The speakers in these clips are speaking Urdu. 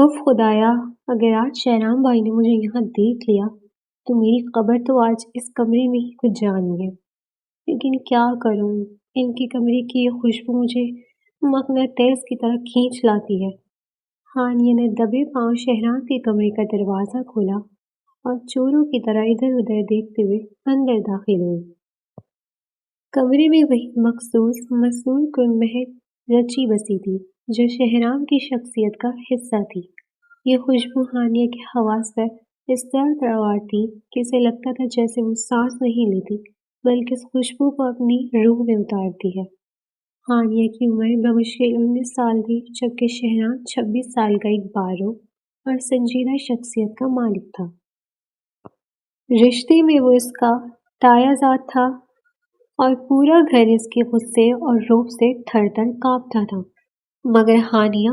اف خدایا، اگر آج شہرام بھائی نے مجھے یہاں دیکھ لیا تو میری قبر تو آج اس کمرے میں ہی کچھ جانی ہے۔ لیکن کیا کروں، ان کے کمرے کی یہ خوشبو مجھے مقناطیس کی طرح کھینچ لاتی ہے۔ ہانیہ نے دبے پاؤں شہرام کے کمرے کا دروازہ کھولا اور چوروں کی طرح ادھر ادھر دیکھتے ہوئے اندر داخل ہوئی۔ کمرے میں وہی مخصوص مسنون کن مہک رچی بسی تھی جو شہرام کی شخصیت کا حصہ تھی۔ یہ خوشبو ہانیہ کے حواس پر اس طرح تروار تھی کہ اسے لگتا تھا جیسے وہ سانس نہیں لیتی بلکہ اس خوشبو کو اپنی روح میں اتارتی ہے۔ ہانیہ کی عمر بمشکل 19 سال تھی جبکہ شہرام 26 سال کا ایک باروک اور سنجیدہ شخصیت کا مالک تھا۔ رشتے میں وہ اس کا تایا ذات تھا اور پورا گھر اس کے غصے اور روب سے تھر تھر کانپتا تھا۔ مگر ہانیہ،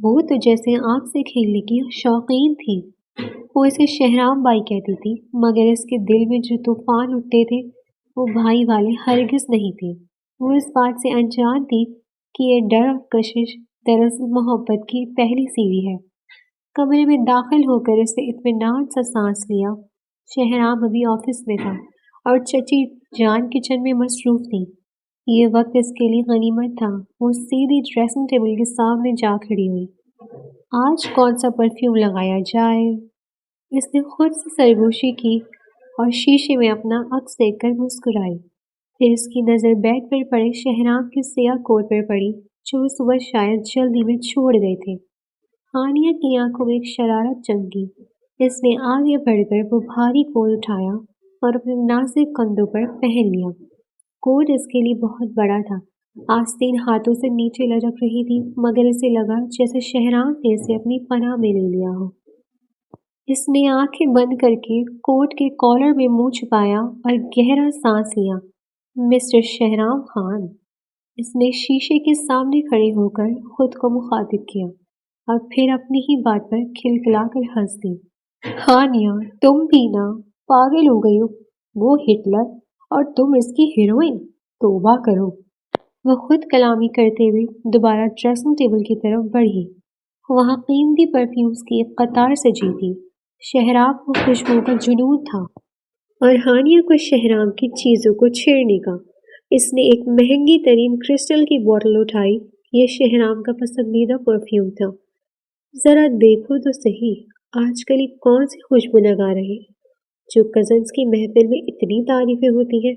وہ تو جیسے آنکھ سے کھیلنے کی شوقین تھی۔ وہ اسے شہرام بھائی کہتی تھی مگر اس کے دل میں جو طوفان اٹھتے تھے وہ بھائی والے ہرگز نہیں تھے۔ وہ اس بات سے انجان تھی کہ یہ ڈر اور کشش دراصل محبت کی پہلی سیڑھی ہے۔ کمرے میں داخل ہو کر اس نے اطمینان سے سانس لیا۔ شہرام ابھی آفس میں تھا اور چچی جان کچن میں مصروف تھی۔ یہ وقت اس کے لیے غنیمت تھا۔ وہ سیدھی ڈریسنگ ٹیبل کے سامنے جا کھڑی ہوئی۔ آج کون سا پرفیوم لگایا جائے؟ اس نے خود سے سرگوشی کی اور شیشے میں اپنا عکس دیکھ کر مسکرائی۔ پھر اس کی نظر بیڈ پر پڑے شہرام کے سیاہ کوٹ پر پڑی جو وہ صبح شاید جلدی میں چھوڑ گئے تھے۔ ہانیہ کی آنکھوں میں ایک شرارت چمکی۔ اس نے آگے بڑھ کر وہ بھاری کوٹ اٹھایا اور اپنے نازک کندھوں پر پہن لیا۔ کوٹ اس کے لیے بہت بڑا تھا۔ آستین ہاتھوں سے نیچے لٹک رہی تھی مگر اسے لگا جیسے شہرام نے اسے اپنی پناہ میں لے لیا ہو۔ اس نے آنکھیں بند کر کے کوٹ کے کالر میں منہ چھپایا اور گہرا سانس لیا۔ مسٹر شہرام خان، اس نے شیشے کے سامنے کھڑے ہو کر خود کو مخاطب کیا اور پھر اپنی ہی بات پر کھلکھلا کر ہنس دی۔ ہانیہ، تم بھی نا پاگل ہو گئی ہو؟ وہ ہٹلر اور تم اس کی ہیروئن، توبہ کرو۔ وہ خود کلامی کرتے ہوئے دوبارہ ڈریسنگ ٹیبل کی طرف بڑھی۔ وہاں قیمتی پرفیومز کی ایک قطار سجی تھی۔ شہرام کو خوشبو کا جنون تھا اور ہانیہ کو شہرام کی چیزوں کو چھیڑنے کا۔ اس نے ایک مہنگی ترین کرسٹل کی بوتل اٹھائی۔ یہ شہرام کا پسندیدہ پرفیوم تھا۔ ذرا دیکھو تو صحیح، آج کل یہ کون سی خوشبو لگا رہے جو کزنز کی محفل میں اتنی تعریفیں ہوتی ہیں۔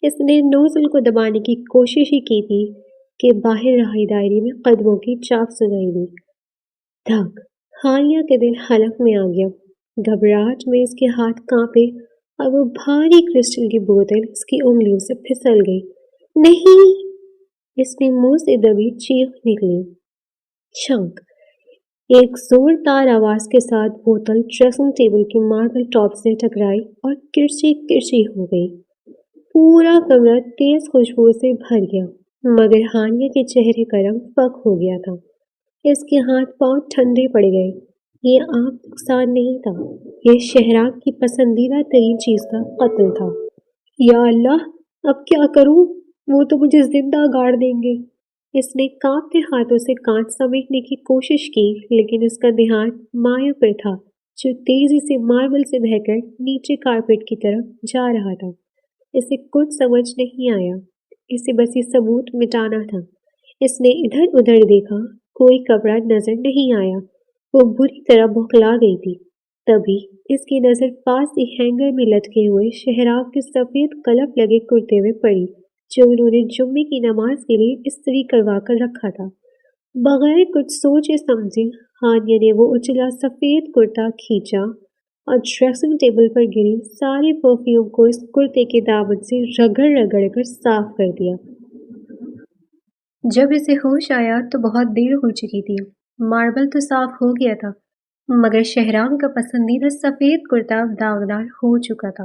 اس نے نوزل کو دبانے کی کوشش ہی کی تھی کہ باہر رہائی دائرے میں قدموں کی چاپ سنائی دی۔ دھک! ہانیہ کے دل حلق میں آ گیا۔ گھبراہٹ میں اس کے ہاتھ کانپے اور وہ بھاری کرسٹل کی بوتل اس کی انگلیوں سے پھسل گئی۔ نہیں! اس نے منہ سے دبی چیخ نکلی۔ چھنک! ایک زوردار آواز کے ساتھ بوتل ڈریسنگ ٹیبل کے ماربل ٹاپ سے ٹکرائی اور کرچی کرچی ہو گئی۔ پورا کمرہ تیز خوشبو سے بھر گیا مگر ہانیہ کے چہرے کا رنگ فاق ہو گیا تھا۔ اس کے ہاتھ پاؤں ٹھنڈے پڑ گئے۔ یہ عام نقصان نہیں تھا، یہ شہرام کی پسندیدہ ترین چیز کا قتل تھا۔ یا اللہ، اب کیا کروں؟ وہ تو مجھے زندہ گاڑ دیں گے۔ اس نے کانپتے ہاتھوں سے کانچ سمیٹنے کی کوشش کی لیکن اس کا دھیان مایہ پر تھا جو تیزی سے ماربل سے بہہ کر نیچے کارپیٹ کی طرف جا رہا تھا۔ اسے کچھ سمجھ نہیں آیا۔ اسے بس یہ ثبوت مٹانا تھا۔ اس نے ادھر ادھر دیکھا، کوئی کپڑا نظر نہیں آیا۔ وہ بری طرح بوکھلا گئی تھی۔ تبھی اس کی نظر پاس ہی ہینگر میں لٹکے ہوئے شہرام کے سفید قلف لگے کرتے ہوئے پڑی جو انہوں نے جمعے کی نماز کے لیے استری کروا کر رکھا تھا۔ بغیر کچھ سوچے سمجھے ہانیہ نے وہ اچلا سفید کرتا کھینچا اور ڈریسنگ ٹیبل پر گری سارے پرفیوم کو اس کرتے کے دامن سے رگڑ رگڑ کر صاف کر دیا۔ جب اسے ہوش آیا تو بہت دیر ہو چکی تھی۔ ماربل تو صاف ہو گیا تھا مگر شہرام کا پسندیدہ سفید کرتا داغدار ہو چکا تھا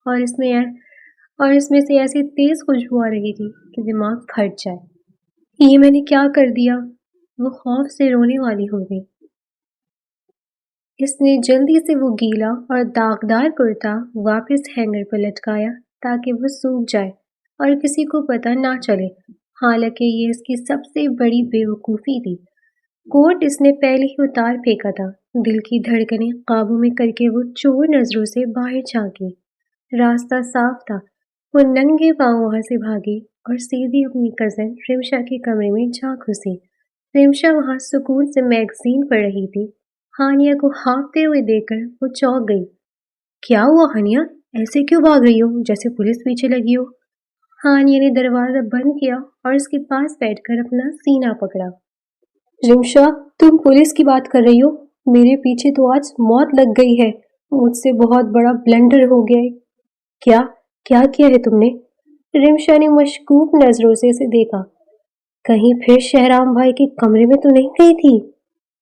اور اس میں سے ایسی تیز خوشبو آ رہی تھی کہ دماغ پھٹ جائے۔ یہ میں نے کیا کر دیا؟ وہ خوف سے رونے والی ہو گئی۔ اس نے جلدی سے وہ گیلا اور داغدار کرتا واپس ہینگر پر لٹکایا تاکہ وہ سوکھ جائے اور کسی کو پتہ نہ چلے، حالانکہ یہ اس کی سب سے بڑی بے وقوفی تھی۔ کوٹ اس نے پہلے ہی اتار پھینکا تھا۔ دل کی دھڑکنیں قابو میں کر کے وہ چور نظروں سے باہر جھانکی۔ راستہ صاف تھا۔ وہ ننگے پاؤں وہاں سے بھاگی اور سیدھی اپنی کزن رمشا کے کمرے میں جا گھسی۔ رمشا وہاں سکون سے میگزین پڑھ رہی تھی۔ ہانیہ کو ہانپتے ہوئے دیکھ کر وہ چونک گئی۔ کیا ہوا ہانیہ؟ ایسے کیوں بھاگ رہی ہو جیسے پولیس پیچھے لگی ہو؟ ہانیہ نے دروازہ بند کیا اور اس کے پاس بیٹھ کر اپنا سینہ پکڑا۔ رمشا، تم پولیس کی بات کر رہی ہو؟ میرے پیچھے تو آج موت لگ گئی ہے۔ مجھ سے بہت بڑا بلنڈر ہو گیا ہے۔ کیا کیا ہے تم نے؟ رمشا نے مشکوک نظروں سے اسے دیکھا۔ کہیں پھر شہرام بھائی کے کمرے میں تو نہیں گئی تھی؟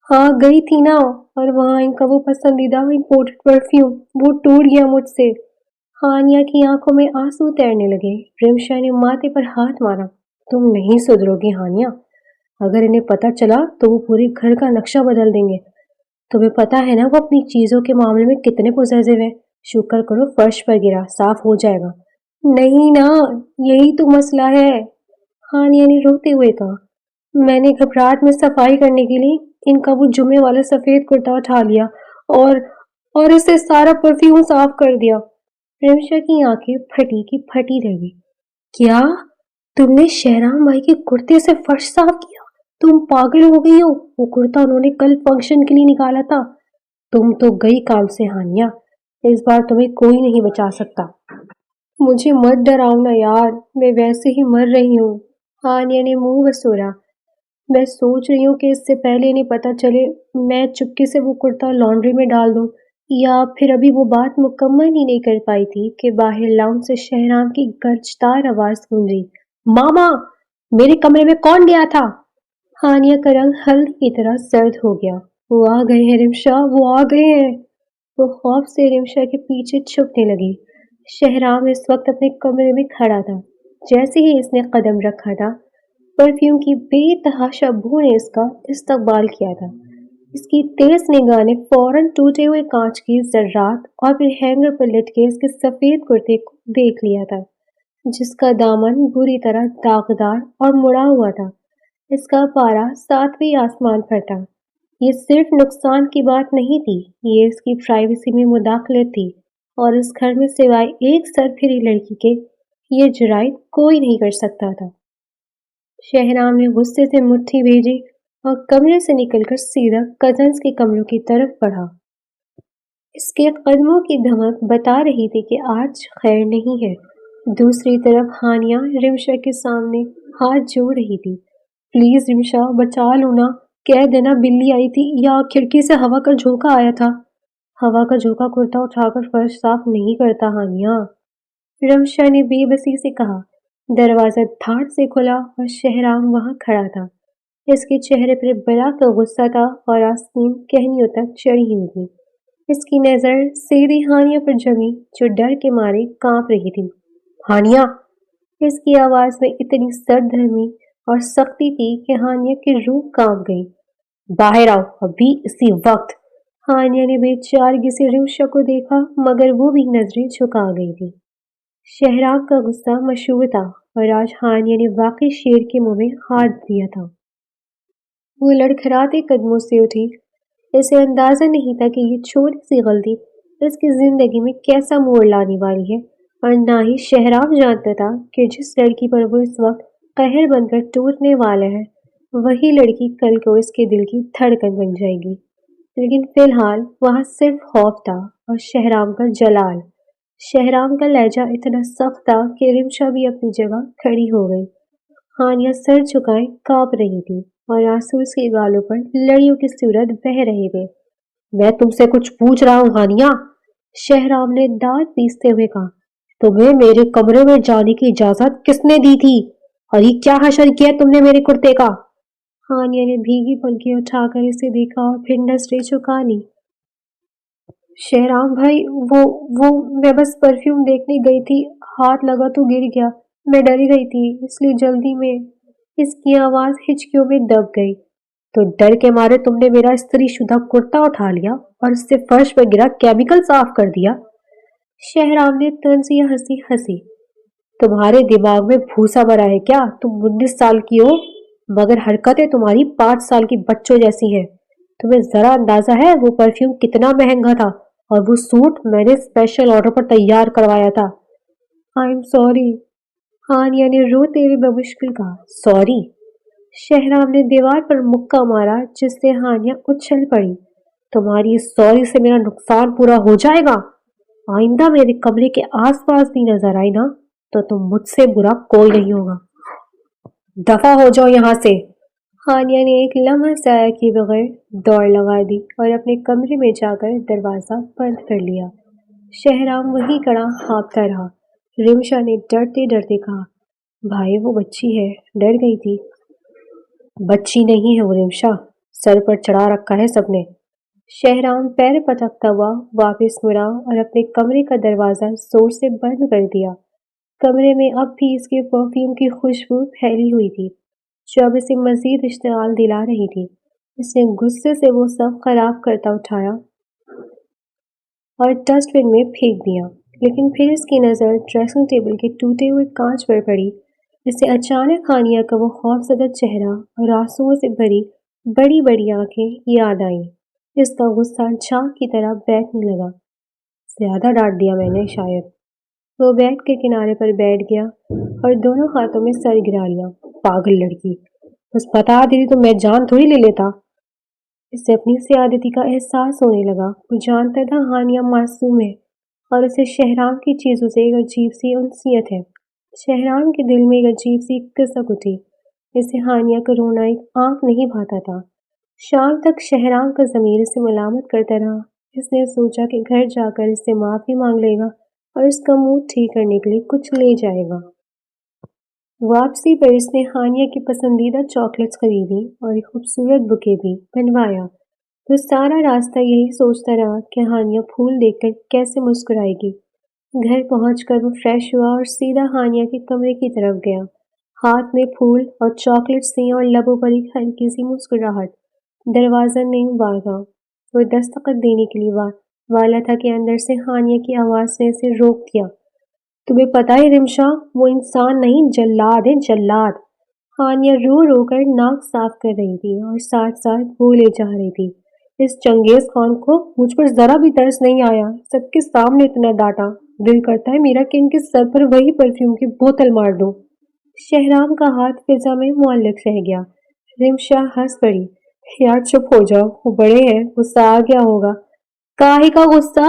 ہاں گئی تھی نا، اور وہاں ان کا وہ پسندیدہ امپورٹڈ پرفیوم وہ ٹوٹ گیا مجھ سے۔ ہانیہ کی آنکھوں میں آنسو تیرنے لگے۔ رمشا نے ماتھے پر ہاتھ مارا۔ تم نہیں سدھرو گی ہانیہ۔ اگر انہیں پتا چلا تو وہ پورے گھر کا نقشہ بدل دیں گے۔ تمہیں پتا ہے نا وہ اپنی چیزوں کے معاملے میں کتنے پوزیسو ہیں۔ شکر کرو فرش پر گرا، صاف ہو جائے گا۔ نہیں نا، یہی تو مسئلہ ہے، ہانیہ نے روتے ہوئے کہا۔ میں نے گھبراہٹ میں صفائی کرنے کے لیے ان کا وہ جمعے والا سفید کرتا اٹھا لیا اور اس سے سارا پرفیوم صاف کر دیا۔ رمشا کی آنکھیں پھٹی کی پھٹی رہ گئی۔ کیا تم نے شہرام بھائی کے کرتے سے فرش صاف کیا؟ تم پاگل ہو گئی ہو؟ وہ کرتا انہوں نے کل فنکشن کے لیے نکالا تھا۔ تم تو گئی کام سے ہانیہ، اس بار تمہیں کوئی نہیں بچا سکتا۔ مجھے مت ڈراؤ نا یار، میں ویسے ہی مر رہی ہوں۔ ہانیہ نے منہ بسوڑا۔ میں سوچ رہی ہوں کہ اس سے پہلے انہیں پتا چلے میں چپکے سے وہ کرتا لانڈری میں ڈال دوں، یا پھر ابھی وہ بات مکمل ہی نہیں کر پائی تھی کہ باہر لاؤنج سے شہرام کی گرجدار آواز گونجی۔ ماما، میرے کمرے میں کون گیا تھا؟ ہانیہ کا رنگ ہلدی کی طرح زرد ہو گیا۔ وہ آ گئے ہیں رمشا، وہ آ گئے ہیں۔ وہ خوف سے رمشا کے پیچھے چھپنے لگی۔ شہرام اس وقت اپنے کمرے میں کھڑا تھا۔ جیسے ہی اس نے قدم رکھا تھا، پرفیوم کی بے تحاشا بو نے اس کا استقبال کیا تھا۔ اس کی تیز نگاہ نے فوراً ٹوٹے ہوئے کانچ کی ذرات اور پھر ہینگر پر لٹکے اس کے سفید کرتے کو دیکھ لیا تھا، جس کا دامن بری طرح داغدار اور مڑا ہوا تھا۔ اس کا پارا ساتویں آسمان پر تھا۔ یہ صرف نقصان کی بات نہیں تھی، یہ اس کی پرائیویسی میں مداخلت تھی، اور اس گھر میں سوائے ایک سرپھری لڑکی کے یہ جرائم کوئی نہیں کر سکتا تھا۔ شہرام نے غصے سے مٹھی بھیجی اور کمرے سے نکل کر سیدھا کزنز کے کمروں کی طرف بڑھا۔ اس کے قدموں کی دھمک بتا رہی تھی کہ آج خیر نہیں ہے۔ دوسری طرف ہانیہ رمشا کے سامنے ہاتھ جوڑ رہی تھی۔ پلیز رمشا، بچا لو نا، کہہ دینا بلی آئی تھی یا کھڑکی سے ہوا کا جھونکا آیا تھا۔ ہوا کا جھونکا کرتا اٹھا کر فرش صاف نہیں کرتا ہانیہ، رمشا نے بے بسی سے کہا۔ دروازہ دھاڑ سے کھلا اور شہرام وہاں کھڑا تھا۔ اس کے چہرے پر بلا کا غصہ تھا اور آستین کہنیوں تک چڑھی ہوئی تھی۔ اس کی نظر سیدھی ہانیہ پر جمی جو ڈر کے مارے کانپ رہی تھی۔ ہانیہ! اس کی آواز میں اتنی سرد گرمی اور سختی تھی کہ ہانیہ کی روح کانپ گئی۔ باہر آؤ ابھی اسی وقت! ہانیہ نے بے چارگی سے رمشا کو دیکھا مگر وہ بھی نظریں جھکا گئی تھی۔ شہرام کا غصہ مشہور تھا اور آج ہانیہ نے واقعی شیر کے منہ میں ہاتھ دیا تھا۔ وہ لڑکھڑاتے قدموں سے اٹھی۔ اسے اندازہ نہیں تھا کہ یہ چھوٹی سی غلطی اس کی زندگی میں کیسا موڑ لانے والی ہے، اور نہ ہی شہرام جانتا تھا کہ جس لڑکی پر وہ اس وقت قہر بن کر ٹوٹنے والا ہے وہی لڑکی کل کو اس کے دل کی دھڑکن بن جائے گی۔ لیکن فی الحال وہاں صرف خوف تھا اور شہرام کا جلال۔ شہرام کا لہجہ اتنا سخت تھا کہ رمشا بھی اپنی جگہ کھڑی ہو گئی۔ ہانیہ سر جھکائے کانپ رہی تھی اور آنسو اس کے گالوں پر لڑیوں کی صورت بہہ رہے تھے۔ میں تم سے کچھ پوچھ رہا ہوں ہانیہ، شہرام نے دانت پیستے ہوئے کہا۔ تمہیں میرے کمرے میں جانے کی اجازت کس نے دی تھی؟ اور یہ کیا حشر کیا تم نے میرے کرتے کا؟ ہانیہ نے بھیگی پلکیں اٹھا کر اسے دیکھا اور پھر نظریں جھکا لی۔ شہرام بھائی، وہ میں بس پرفیوم دیکھنے گئی تھی، ہاتھ لگا تو گر گیا، میں ڈر گئی تھی اس لیے جلدی میں۔ اس کی آواز ہچکیوں میں دب گئی۔ تو ڈر کے مارے تم نے میرا استری شدہ کرتا اٹھا لیا اور اس سے فرش پر گرا کیمیکل صاف کر دیا؟ شہرام نے طنزیہ ہنسی ہنسی۔ تمہارے دماغ میں بھوسا بھرا ہے کیا؟ تم 19 سال کی ہو؟ مگر حرکتیں تمہاری 5 سال کی بچوں جیسی ہیں۔ تمہیں ذرا اندازہ ہے وہ پرفیوم کتنا مہنگا تھا، اور وہ سوٹ میں نے اسپیشل آرڈر پر تیار کروایا تھا۔ آئی ایم سوری، ہانیہ نے روتے ہوئے بمشکل کہا۔ سوری؟ شہرام نے دیوار پر مکہ مارا جس سے ہانیہ اچھل پڑی۔ تمہاری اس سوری سے میرا نقصان پورا ہو جائے گا۔ آئندہ میرے کمرے کے آس پاس بھی نظر آئی نا تو تم مجھ سے برا کوئی نہیں ہوگا۔ دفع ہو جاؤ یہاں سے۔ ہانیہ نے ایک لمحہ ضائع کیے بغیر دوڑ لگا دی اور اپنے کمرے میں جا کر دروازہ بند کر لیا۔ شہرام وہیں کڑا ہانپتا رہا۔ رمشا نے ڈرتے ڈرتے کہا، بھائی وہ بچی ہے، ڈر گئی تھی۔ بچی نہیں ہے وہ رمشا، سر پر چڑھا رکھا ہے سب نے۔ شہرام پیر پٹکتا ہوا واپس مڑا اور اپنے کمرے کا دروازہ زور سے بند کر دیا۔ کمرے میں اب بھی اس کے پرفیوم کی خوشبو پھیلی ہوئی تھی جو اب اسے مزید اشتعال دلا رہی تھی۔ اس نے غصے سے وہ سب خراب کرتا اٹھایا اور ڈسٹ بن میں پھینک دیا، لیکن پھر اس کی نظر ڈریسنگ ٹیبل کے ٹوٹے ہوئے کانچ پر پڑی۔ اسے اچانک ہانیہ کا وہ خوفزدہ چہرہ اور آنسوؤں سے بھری بڑی بڑی آنکھیں یاد آئیں۔ اس کا غصہ جھاگ کی طرح بیٹھنے لگا۔ زیادہ ڈانٹ دیا میں نے شاید۔ وہ بیٹھ کے کنارے پر بیٹھ گیا اور دونوں ہاتھوں میں سر گرا لیا۔ پاگل لڑکی، بس بتا دیتی تو میں جان تھوڑی لے لیتا۔ اسے اپنی زیادتی کا احساس ہونے لگا۔ وہ جانتا تھا ہانیہ معصوم ہے اور اسے شہرام کی چیزوں سے ایک عجیب سی انسیت ہے۔ شہرام کے دل میں ایک عجیب سی کسک اٹھی۔ اسے ہانیہ کا رونا ایک آنکھ نہیں بھاتا تھا۔ شام تک شہرام کا ضمیر اسے ملامت کرتا رہا۔ اس نے سوچا کہ گھر جا کر اس سے معافی مانگ لے گا اور اس کا موڈ ٹھیک کرنے کے لیے کچھ لے جائے گا۔ واپسی پر اس نے ہانیہ کی پسندیدہ چاکلیٹس خریدی اور ایک خوبصورت بکے بھی بنوایا۔ وہ سارا راستہ یہی سوچتا رہا کہ ہانیہ پھول دیکھ کر کیسے مسکرائے گی۔ گھر پہنچ کر وہ فریش ہوا اور سیدھا ہانیہ کے کمرے کی طرف گیا۔ ہاتھ میں پھول اور چاکلیٹس لی اور لبوں پر ایک ہلکی سی مسکراہٹ۔ دروازہ نہیں بھاگا۔ وہ دستخط دینے کے لیے والا تھا کہ اندر سے ہانیہ کی آواز نے اسے روک دیا۔ تمہیں پتہ ہے رمشا، وہ انسان نہیں جلاد ہے، جلاد۔ ہانیہ رو رو کر ناک صاف کر رہی تھی اور ساتھ ساتھ بولے جا رہی تھی۔ اس چنگیز خان کو مجھ پر ذرا بھی ترس نہیں آیا، سب کے سامنے اتنا ڈانٹا۔ دل کرتا ہے میرا کہ ان کے سر پر وہی پرفیوم کی بوتل مار دوں۔ شہرام کا ہاتھ فضا میں معلق رہ گیا۔ رمشا ہنس پڑی۔ یار چپ ہو جاؤ، وہ بڑے ہیں، غصہ آ گیا ہوگا۔ کاہے کا غصہ؟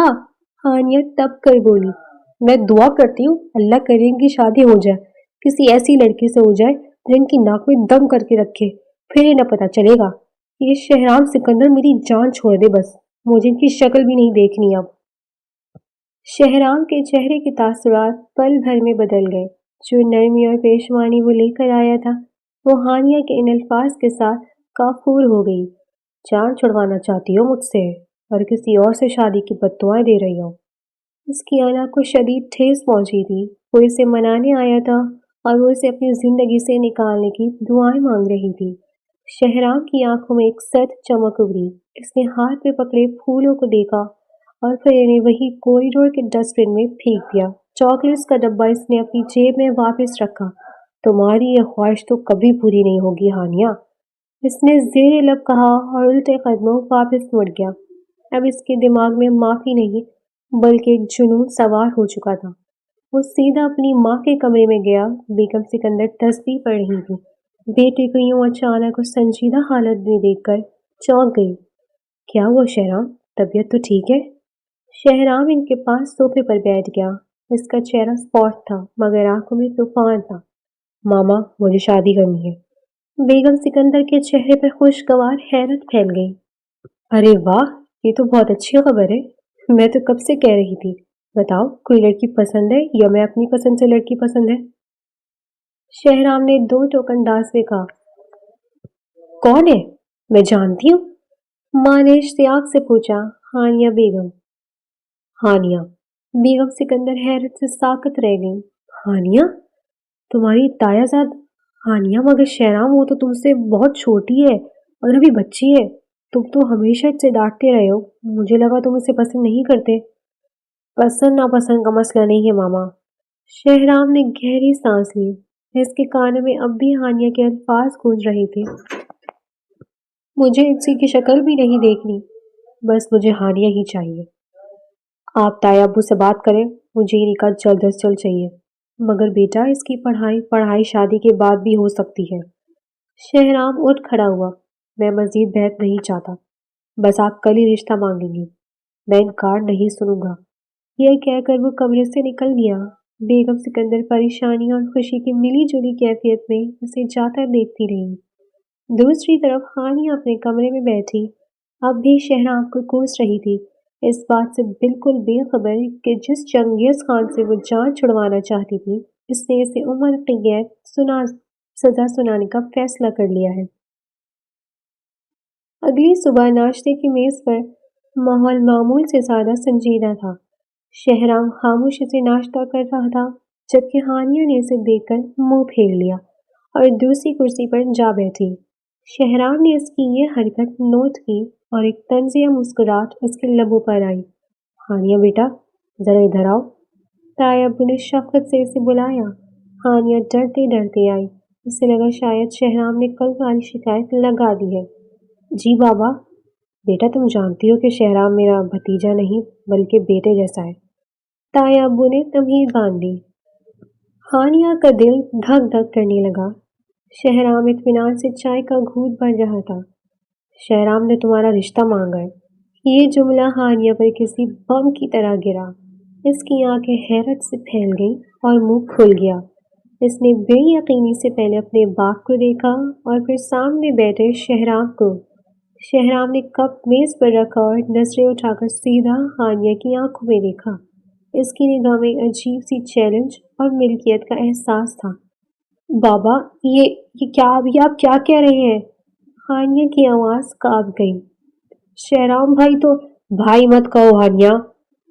ہانیہ تب کر بولی۔ میں دعا کرتی ہوں اللہ کرے ان کی شادی ہو جائے، کسی ایسی لڑکی سے ہو جائے جن کی ناک میں دم کر کے رکھے، پھر ہی نہ پتا چلے گا۔ یہ شہرام سکندر میری جان چھوڑ دے بس، مجھے ان کی شکل بھی نہیں دیکھنی اب۔ شہرام کے چہرے کے تاثرات پل بھر میں بدل گئے۔ جو نرمی اور پیشوانی وہ لے کر آیا تھا وہ ہانیہ کے ان الفاظ کے ساتھ کافور ہو گئی۔ جان چھڑوانا چاہتی ہو مجھ سے اور کسی اور سے شادی کی بددعائیں دے رہی ہو۔ اس کی انا کو شدید ٹھیس پہنچی تھی۔ وہ اسے منانے آیا تھا اور وہ اسے اپنی زندگی سے نکالنے کی دعائیں مانگ رہی تھی۔ شہرام کی آنکھوں میں ایک سرد چمک ابھری۔ اس نے ہاتھ میں پکڑے پھولوں کو دیکھا اور پھر انہیں وہی کوریڈور کے ڈسٹ بن میں پھینک دیا۔ چاکلیٹس کا ڈبہ اس نے اپنی جیب میں واپس رکھا۔ تمہاری یہ خواہش تو کبھی پوری نہیں ہوگی ہانیہ، اس نے زیر لب کہا اور الٹے قدموں واپس مڑ گیا۔ اب اس کے دماغ میں معافی نہیں بلکہ ایک جنون سوار ہو چکا تھا۔ وہ سیدھا اپنی ماں کے کمرے میں گیا۔ بیگم سکندر تسبیح پڑھ رہی تھی۔ بیٹے کو یوں اچانک اور سنجیدہ حالت میں دیکھ کر چونک گئی۔ کیا ہوا شہرام، طبیعت تو ٹھیک ہے؟ شہرام ان کے پاس صوفے پر بیٹھ گیا۔ اس کا چہرہ سپاٹ تھا مگر آنکھوں میں طوفان تھا۔ ماما مجھے شادی کرنی ہے۔ بیگم سکندر کے چہرے پر خوشگوار حیرت پھیل گئی۔ ارے واہ، یہ تو بہت اچھی خبر ہے، میں تو کب سے کہہ رہی تھی۔ بتاؤ کوئی لڑکی پسند ہے یا میں اپنی پسند سے لڑکی پسند ہے؟ شہرام نے 2 ٹوک انداز میں کہا۔ کون ہے؟ میں جانتی ہوں؟ ماں نے اشتیاق سے پوچھا۔ ہانیہ بیگم۔ ہانیہ؟ بیگم سکندر حیرت سے ساکت رہ گئی۔ ہانیہ؟ تمہاری تایا زاد ہانیہ؟ مگر شہرام وہ تو تم سے بہت چھوٹی ہے اور ابھی بچی ہے، تم تو ہمیشہ اس سے ڈانٹتے رہے ہو، مجھے لگا تم اسے پسند نہیں کرتے۔ پسند ناپسند کا مسئلہ نہیں ہے ماما۔ شہرام نے گہری سانس لی۔ اس کے کانوں میں اب بھی ہانیہ کے الفاظ گونج رہے تھے۔ مجھے انسی کی شکل بھی نہیں دیکھنی، بس مجھے ہانیہ ہی چاہیے۔ آپ تایا ابو سے بات کریں، مجھے یہ نکاح جلد از جلد چاہیے۔ مگر بیٹا اس کی پڑھائی شادی کے بعد بھی ہو سکتی ہے۔ شہرام اٹھ کھڑا ہوا۔ میں مزید بحث نہیں چاہتا، بس آپ کل ہی رشتہ مانگیں گی، میں انکار نہیں سنوں گا۔ یہ کہہ کر وہ کمرے سے نکل گیا۔ بیگم سکندر پریشانی اور خوشی کی ملی جلی کیفیت میں اسے جاتا دیکھتی رہی۔ دوسری طرف ہانیہ اپنے کمرے میں بیٹھی اب بھی شہرام کو کوس رہی تھی، اس بات سے بالکل بے خبر کہ جس چنگیز خان سے وہ جان چھڑوانا چاہتی تھی اس نے اسے عمر قید سزا سنانے کا فیصلہ کر لیا ہے۔ اگلی صبح ناشتے کی میز پر ماحول معمول سے زیادہ سنجیدہ تھا۔ شہرام خاموشی سے ناشتہ کر رہا تھا جبکہ ہانیہ نے اسے دیکھ کر منہ پھیر لیا اور دوسری کرسی پر جا بیٹھی۔ شہرام نے اس کی یہ حرکت نوٹ کی اور ایک طنزیہ مسکراہٹ اس کے لبوں پر آئی۔ ہانیہ بیٹا، ذرا ادھر آؤ۔ تایا ابو نے شفقت سے اسے بلایا۔ ہانیہ ڈرتے ڈرتے آئی۔ اسے لگا شاید شہرام نے کل والی شکایت لگا دی ہے۔ جی بابا۔ بیٹا تم جانتی ہو کہ شہرام میرا بھتیجا نہیں بلکہ بیٹے جیسا ہے۔ تایا ابو نے تمہید باندھ دی۔ ہانیہ کا دل دھک دھک کرنے لگا۔ شہرام اطمینان سے چائے کا گھونٹ بھر رہا تھا۔ شہرام نے تمہارا رشتہ مانگا ہے۔ یہ جملہ ہانیہ پر کسی بم کی طرح گرا۔ اس کی آنکھیں حیرت سے پھیل گئیں اور منہ کھل گیا۔ اس نے بے یقینی سے پہلے اپنے باپ کو دیکھا اور پھر سامنے بیٹھے شہرام کو۔ شہرام نے کپ میز پر رکھا اور نظریں اٹھا کر سیدھا ہانیہ کی آنکھوں میں دیکھا۔ اس کی نگاہ میں عجیب سی چیلنج اور ملکیت کا احساس تھا۔ بابا یہ آپ کیا کہہ رہے ہیں؟ ہانیہ کی آواز کانپ گئی۔ شہرام بھائی تو بھائی مت کہو ہانیہ۔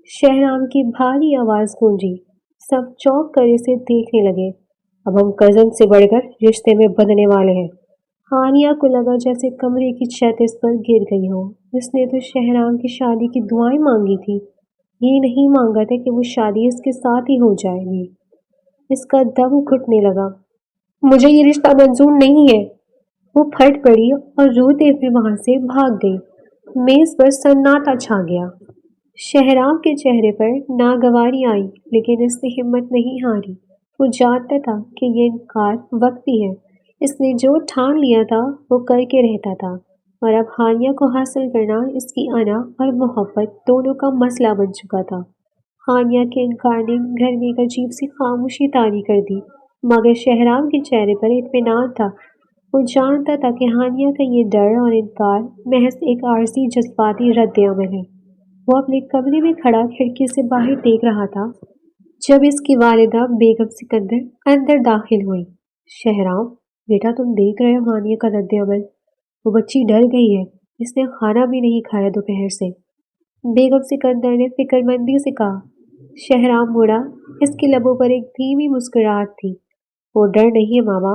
شہرام کی بھاری آواز گونجی۔ سب چونک کر اسے دیکھنے لگے۔ اب ہم کزن سے بڑھ کر رشتے میں بندھنے والے ہیں۔ ہانیہ کو لگا جیسے کمرے کی چھت اس پر گر گئی ہو۔ اس نے تو شہرام کی شادی کی دعائیں مانگی تھی، یہ نہیں مانگا تھا کہ وہ شادی اس کے ساتھ ہی ہو جائے گی۔ اس کا دم گھٹنے لگا۔ مجھے یہ رشتہ منظور نہیں ہے۔ وہ پھٹ پڑی اور روتے ہوئے وہاں سے بھاگ گئی۔ میز پر سناٹا چھا گیا۔ شہرام کے چہرے پر ناگواری آئی لیکن اس نے ہمت نہیں ہاری۔ وہ جانتا تھا کہ یہ انکار وقتی ہے۔ اس نے جو ٹھان لیا تھا وہ کر کے رہتا تھا اور اب ہانیہ کو حاصل کرنا اس کی انا اور محبت دونوں کا مسئلہ بن چکا تھا۔ ہانیہ کے انکار نے گھر میں ایک عجیب سی خاموشی طاری کر دی، مگر شہرام کے چہرے پر اطمینان تھا۔ وہ جانتا تھا کہ ہانیہ کا یہ ڈر اور انکار محض ایک عارضی جذباتی رد عمل ہے۔ وہ اپنے کمرے میں کھڑا کھڑکی سے باہر دیکھ رہا تھا جب اس کی والدہ بیگم سکندر اندر داخل ہوئی۔ شہرام بیٹا تم دیکھ رہے ہو ہانیہ کا رد عمل، وہ بچی ڈر گئی ہے، اس نے کھانا بھی نہیں کھایا دوپہر سے، بیگم سکندر نے فکر مندی سے کہا۔ شہرام مڑا، اس کے لبوں پر ایک دھیمی مسکراہٹ تھی۔ وہ ڈر نہیں ہے ماما،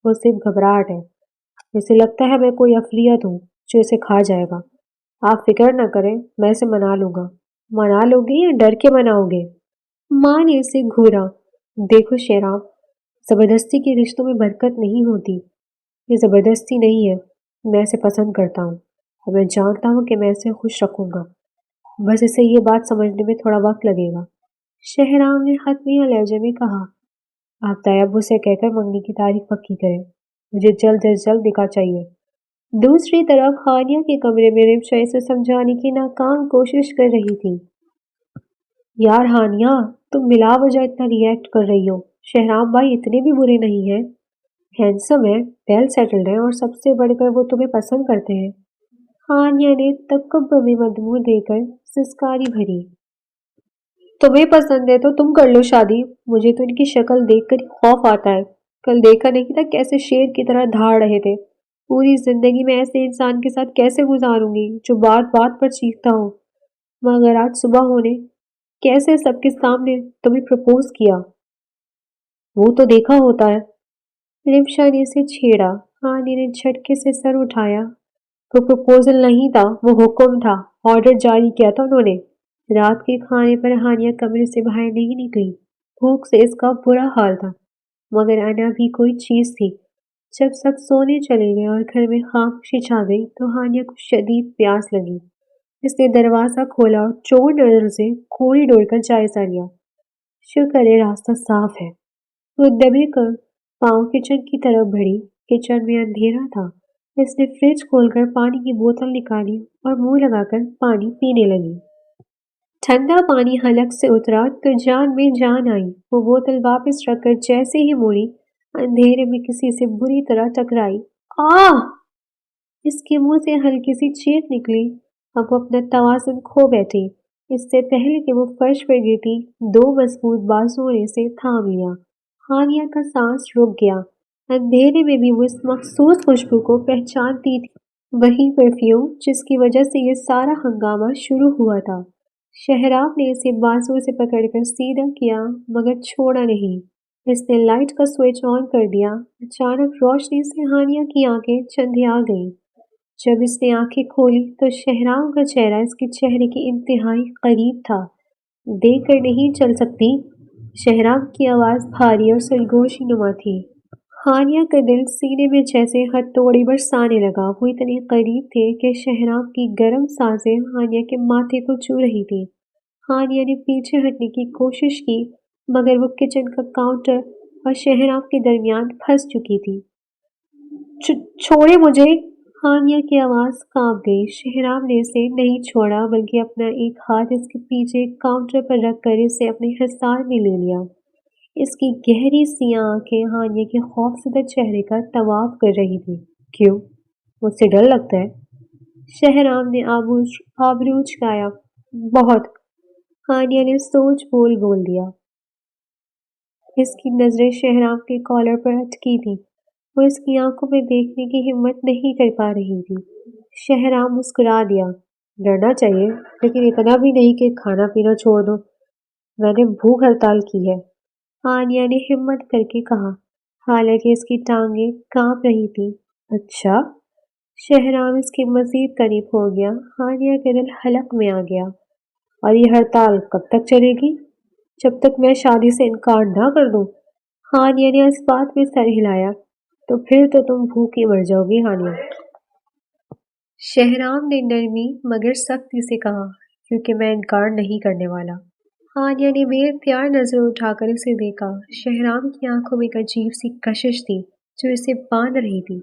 وہ صرف گھبراہٹ ہے، اسے لگتا ہے میں کوئی عفریت ہوں جو اسے کھا جائے گا۔ آپ فکر نہ کریں، میں اسے منا لوں گا۔ منا لو گے یا ڈر کے مناؤ گے؟ ماں نے اسے گھورا۔ دیکھو شہرام، زبردستی کے رشتوں میں برکت نہیں ہوتی، یہ زبردستی نہیں ہے، میں اسے پسند کرتا ہوں اور میں جانتا ہوں کہ میں اسے خوش رکھوں گا، بس اسے یہ بات سمجھنے میں تھوڑا وقت لگے گا۔ شہرام نے حتمیہ لہجے میں کہا۔ آپ تایا ابو سے کہہ کر منگنی کی تاریخ پکی کریں، مجھے جلد از جلد نکاح چاہیے۔ دوسری طرف ہانیہ کے کمرے میں رمشا اسے سمجھانے کی ناکام کوشش کر رہی تھی۔ یار ہانیہ، تم بلا وجہ اتنا ریئیکٹ کر رہی ہو، شہرام بھائی اتنے بھی برے نہیں ہیں، ہینڈسم ہے، ویل سیٹلڈ ہے اور سب سے بڑھ کر وہ تمہیں پسند کرتے ہیں۔ ہانیہ نے تکبر میں مدموع دے کر سسکاری بھری۔ تمہیں پسند ہے تو تم کر لو شادی، مجھے تو ان کی شکل دیکھ کر خوف آتا ہے۔ کل دیکھا نہیں تھا کیسے شیر کی طرح دھاڑ رہے تھے۔ پوری زندگی میں ایسے انسان کے ساتھ کیسے گزاروں گی جو بات بات پر چیختا ہو، مگر آج صبح ہونے کیسے سب کے سامنے تمہیں پرپوز کیا، وہ تو دیکھا ہوتا ہے۔ رمشا نے اسے چھیڑا۔ ہانی نے جھٹکے سے سر اٹھایا۔ وہ پرپوزل نہیں تھا، وہ حکم تھا، آرڈر جاری کیا تھا انہوں نے۔ رات کے کھانے پر ہانیہ کمرے سے باہر نہیں نکلی، بھوک سے اس کا برا حال تھا۔ مگر انا بھی کوئی چیز تھی۔ جب سب سونے چلے گئے اور گھر میں خاموشی چھا گئی تو ہانیہ کو شدید پیاس لگی۔ اس نے دروازہ کھولا اور چور نظر سے کوریڈور کا جائزہ لیا۔ شکر ہے راستہ صاف ہے۔ وہ دبے کر پاؤں کچن کی طرف بڑھی۔ کچن میں اندھیرا تھا۔ اس نے فریج کھول کر پانی کی بوتل نکالی اور منہ لگا کر پانی پینے لگی۔ ٹھنڈا پانی حلق سے اترا تو جان میں جان آئی۔ وہ بوتل واپس رکھ کر جیسے ہی مڑی، اندھیرے میں کسی سے بری طرح ٹکرائی۔ آہ! اس کے منہ سے ہلکی سی چیخ نکلی۔ اب وہ اپنا توازن کھو بیٹھی۔ اس سے پہلے کہ وہ فرش پر گرتی، دو مضبوط بازوؤں نے اسے تھام لیا۔ ہانیہ کا سانس رک گیا۔ اندھیرے میں بھی وہ اس مخصوص خوشبو کو پہچانتی تھی، وہی پرفیوم جس کی وجہ سے یہ سارا ہنگامہ شروع ہوا تھا۔ شہرام نے اسے بازو سے پکڑ کر سیدھا کیا مگر چھوڑا نہیں۔ اس نے لائٹ کا سوئچ آن کر دیا۔ اچانک روشنی سے ہانیہ کی آنکھیں چندھیا گئیں۔ جب اس نے آنکھیں کھولی تو شہرام کا چہرہ اس کے چہرے کے انتہائی قریب تھا۔ دیکھ کر نہیں چل سکتی؟ شہرام کی آواز بھاری اور سرگوشی نما تھی۔ ہانیہ کا دل سینے میں جیسے ہتھوڑی برسانے لگا۔ وہ اتنے قریب تھے کہ شہرام کی گرم سانسیں ہانیہ کے ماتھے کو چھو رہی تھی۔ ہانیہ نے پیچھے ہٹنے کی کوشش کی مگر وہ کچن کا کاؤنٹر اور شہرام کے درمیان پھنس چکی تھی۔ چھوڑے مجھے! ہانیہ کی آواز کانپ گئی۔ شہرام نے اسے نہیں چھوڑا بلکہ اپنا ایک ہاتھ اس کے پیچھے کاؤنٹر پر رکھ کر اسے اپنے حصار میں لے لیا۔ اس کی گہری سیاہ آنکھیں ہانیہ کے خوفزدہ چہرے کا طواف کر رہی تھی۔ کیوں؟ مجھ سے ڈر لگتا ہے؟ شہرام نے آبرو چکایا۔ بہت! ہانیہ نے سوچ بول دیا۔ اس کی نظریں شہرام کے کالر پر اٹکی تھی۔ وہ اس کی آنکھوں میں دیکھنے کی ہمت نہیں کر پا رہی تھی۔ شہرام مسکرا دیا۔ ڈرنا چاہیے لیکن اتنا بھی نہیں کہ کھانا پینا چھوڑ دو۔ میں نے بھوک ہڑتال کی ہے، ہانیہ نے ہمت کر کے کہا، حالانکہ اس کی ٹانگیں کانپ رہی تھی۔ اچھا؟ شہرام اس کے مزید قریب ہو گیا۔ ہانیہ کا دل حلق میں آ گیا۔ اور یہ ہڑتال کب تک چلے گی؟ جب تک میں شادی سے انکار نہ کر دوں؟ ہانیہ نے اس بات میں سر ہلایا۔ تو پھر تو تم بھوکی مر جاؤ گی ہانیہ۔ شہرام نے نرمی مگر سختی سے کہا، کیونکہ میں انکار نہیں کرنے والا۔ ہانیہ نے بے اختیار نظر اٹھا کر اسے دیکھا۔ شہرام کی آنکھوں میں ایک عجیب سی کشش تھی جو اسے باندھ رہی تھی۔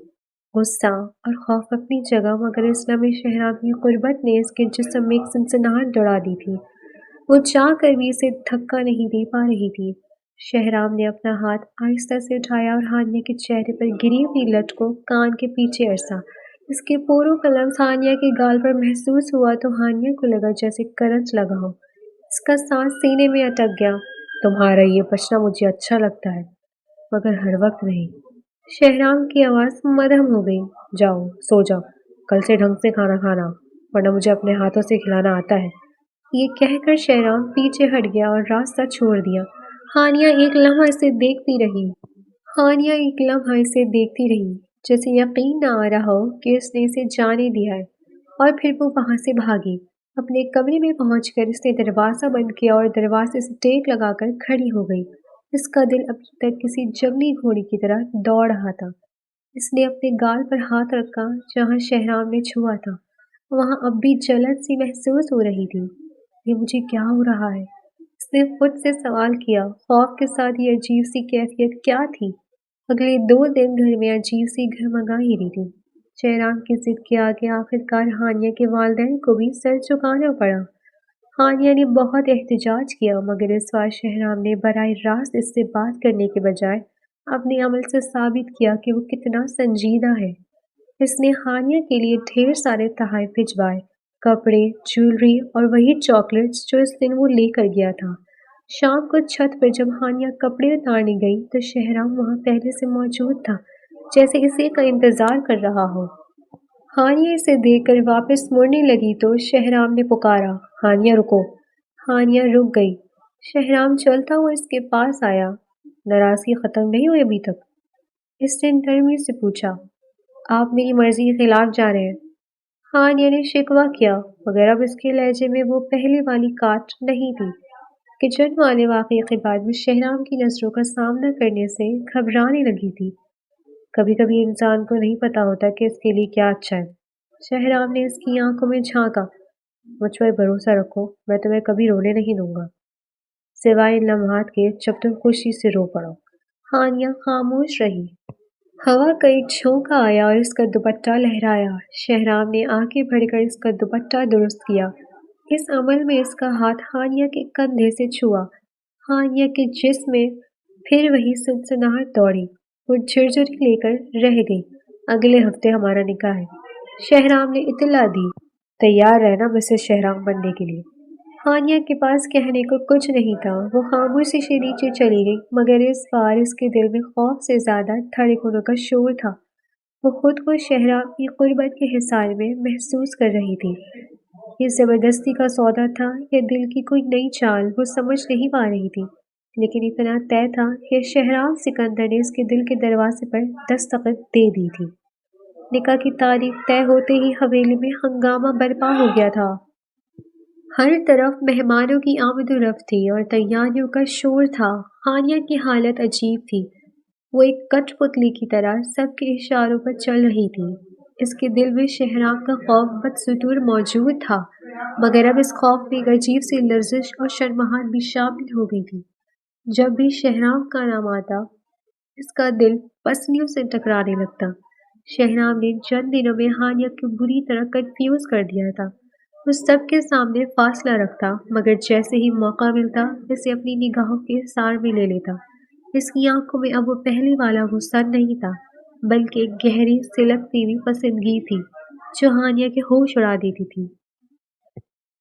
غصہ اور خوف اپنی جگہ مگر اس لمحے شہرام کی قربت نے اس کے جسم میں ایک سنسناہٹ دوڑا دی تھی۔ وہ چاہ کر بھی اسے دھکا نہیں دے پا رہی تھی۔ شہرام نے اپنا ہاتھ آہستہ سے اٹھایا اور ہانیہ کے چہرے پر گری ہوئی لٹ کو کان کے پیچھے عرصہ۔ اس کے پوروں کا لمس ہانیہ کے گال پر محسوس ہوا تو ہانیہ کو لگا جیسے کرنٹ لگا ہو۔ اس کا سانس سینے میں اٹک گیا۔ تمہارا یہ بچنا مجھے اچھا لگتا ہے مگر ہر وقت نہیں۔ شہرام کی آواز مدھم ہو گئی۔ جاؤ سو جاؤ، کل سے ڈھنگ سے کھانا کھانا ورنہ مجھے اپنے ہاتھوں سے کھلانا آتا ہے۔ یہ کہہ کر شہرام پیچھے ہٹ گیا اور راستہ چھوڑ دیا۔ ہانیہ ایک لمحہ اسے دیکھتی رہی جیسے یقین نہ آ رہا ہو کہ اس نے اسے جانے دیا ہے، اور پھر وہ وہاں سے بھاگی۔ اپنے کمرے میں پہنچ کر اس نے دروازہ بند کیا اور دروازے سے ٹیک لگا کر کھڑی ہو گئی۔ اس کا دل ابھی تک کسی جنگلی گھوڑے کی طرح دوڑ رہا تھا۔ اس نے اپنے گال پر ہاتھ رکھا جہاں شہرام نے چھوا تھا۔ وہاں اب بھی جلن سی محسوس ہو رہی تھی۔ یہ مجھے کیا ہو رہا ہے؟ اس نے خود سے سوال کیا۔ خوف کے ساتھ یہ عجیب سی کیفیت کیا تھی؟ اگلے 2 دن گھر میں عجیب سی گھرمگاہی رہی تھی۔ شہرام کی ضد کے آگے آخرکار ہانیہ کے والدین کو بھی سر جھکانا پڑا۔ ہانیہ نے بہت احتجاج کیا مگر اس بار شہرام نے براہ راست اس سے بات کرنے کے بجائے اپنے عمل سے ثابت کیا کہ وہ کتنا سنجیدہ ہے۔ اس نے ہانیہ کے لیے ڈھیر سارے تحائف بھجوائے، کپڑے، جیولری اور وہی چاکلیٹس جو اس دن وہ لے کر گیا تھا۔ شام کو چھت پر جب ہانیہ کپڑے اتارنے گئی تو شہرام وہاں پہلے سے موجود تھا، جیسے اسی کا انتظار کر رہا ہو۔ ہانیہ اسے دیکھ کر واپس مڑنے لگی تو شہرام نے پکارا، ہانیہ رکو! ہانیہ رک گئی۔ شہرام چلتا ہوا اس کے پاس آیا۔ ناراضگی ختم نہیں ہوئی ابھی تک؟ اس نے نرمی سے پوچھا۔ آپ میری مرضی کے خلاف جا رہے ہیں؟ ہانیہ نے شکوہ کیا مگر اب اس کے لہجے میں وہ پہلے والی کاٹ نہیں تھی۔ کچن والے واقعے کے بعد میں شہرام کی نظروں کا سامنا کرنے سے گھبرانے لگی تھی۔ کبھی کبھی انسان کو نہیں پتا ہوتا کہ اس کے لیے کیا اچھا ہے۔ شہرام نے اس کی آنکھوں میں جھانکا۔ مجھ پر بھروسہ رکھو، میں تمہیں کبھی رونے نہیں دوں گا، سوائے ان لمحات کے جب تم خوشی سے رو پڑو۔ ہانیہ خاموش رہی۔ ہوا کا ایک جھونکا آیا اور اس کا دوپٹہ لہرایا۔ شہرام نے آگے بڑھ کر اس کا دوپٹہ درست کیا۔ اس عمل میں اس کا ہاتھ ہانیہ کے کندھے سے چھوا۔ ہانیہ کے جسم میں پھر وہی سنسناہٹ دوڑی۔ وہ جھرجھری لے کر رہ گئی۔ اگلے ہفتے ہمارا نکاح ہے، شہرام نے اطلاع دی۔ تیار رہنا مسز شہرام بننے کے لیے۔ ہانیہ کے پاس کہنے کو کچھ نہیں تھا۔ وہ خاموشی سے نیچے چلی گئی، مگر اس بار اس کے دل میں خوف سے زیادہ دھڑکنوں کا شور تھا۔ وہ خود کو شہرام کی قربت کے حصار میں محسوس کر رہی تھی۔ یہ زبردستی کا سودا تھا یا دل کی کوئی نئی چال، وہ سمجھ نہیں پا رہی تھی، لیکن اتنا طے تھا کہ شہرام سکندر نے اس کے دل کے دروازے پر دستخط دے دی تھی۔ نکاح کی تاریخ طے ہوتے ہی حویلی میں ہنگامہ برپا ہو گیا تھا۔ ہر طرف مہمانوں کی آمد و رفت تھی اور تیاریوں کا شور تھا۔ ہانیہ کی حالت عجیب تھی۔ وہ ایک کٹ پتلی کی طرح سب کے اشاروں پر چل رہی تھی۔ اس کے دل میں شہرام کا خوف بدستور موجود تھا، مگر اب اس خوف میں ایک عجیب سی لرزش اور شرماہٹ بھی شامل ہو گئی تھی۔ جب بھی شہرام کا نام آتا، اس کا دل پسلیوں سے ٹکرانے لگتا۔ شہرام نے چند دنوں میں ہانیہ کو بری طرح کنفیوز کر دیا تھا۔ وہ سب کے سامنے فاصلہ رکھتا، مگر جیسے ہی موقع ملتا اسے اپنی نگاہوں کے حصار میں لے لیتا۔ اس کی آنکھوں میں اب وہ پہلے والا غصہ نہیں تھا، بلکہ ایک گہری سلگتی ہوئی پسندگی تھی جو ہانیہ کے ہوش اڑا دیتی تھی۔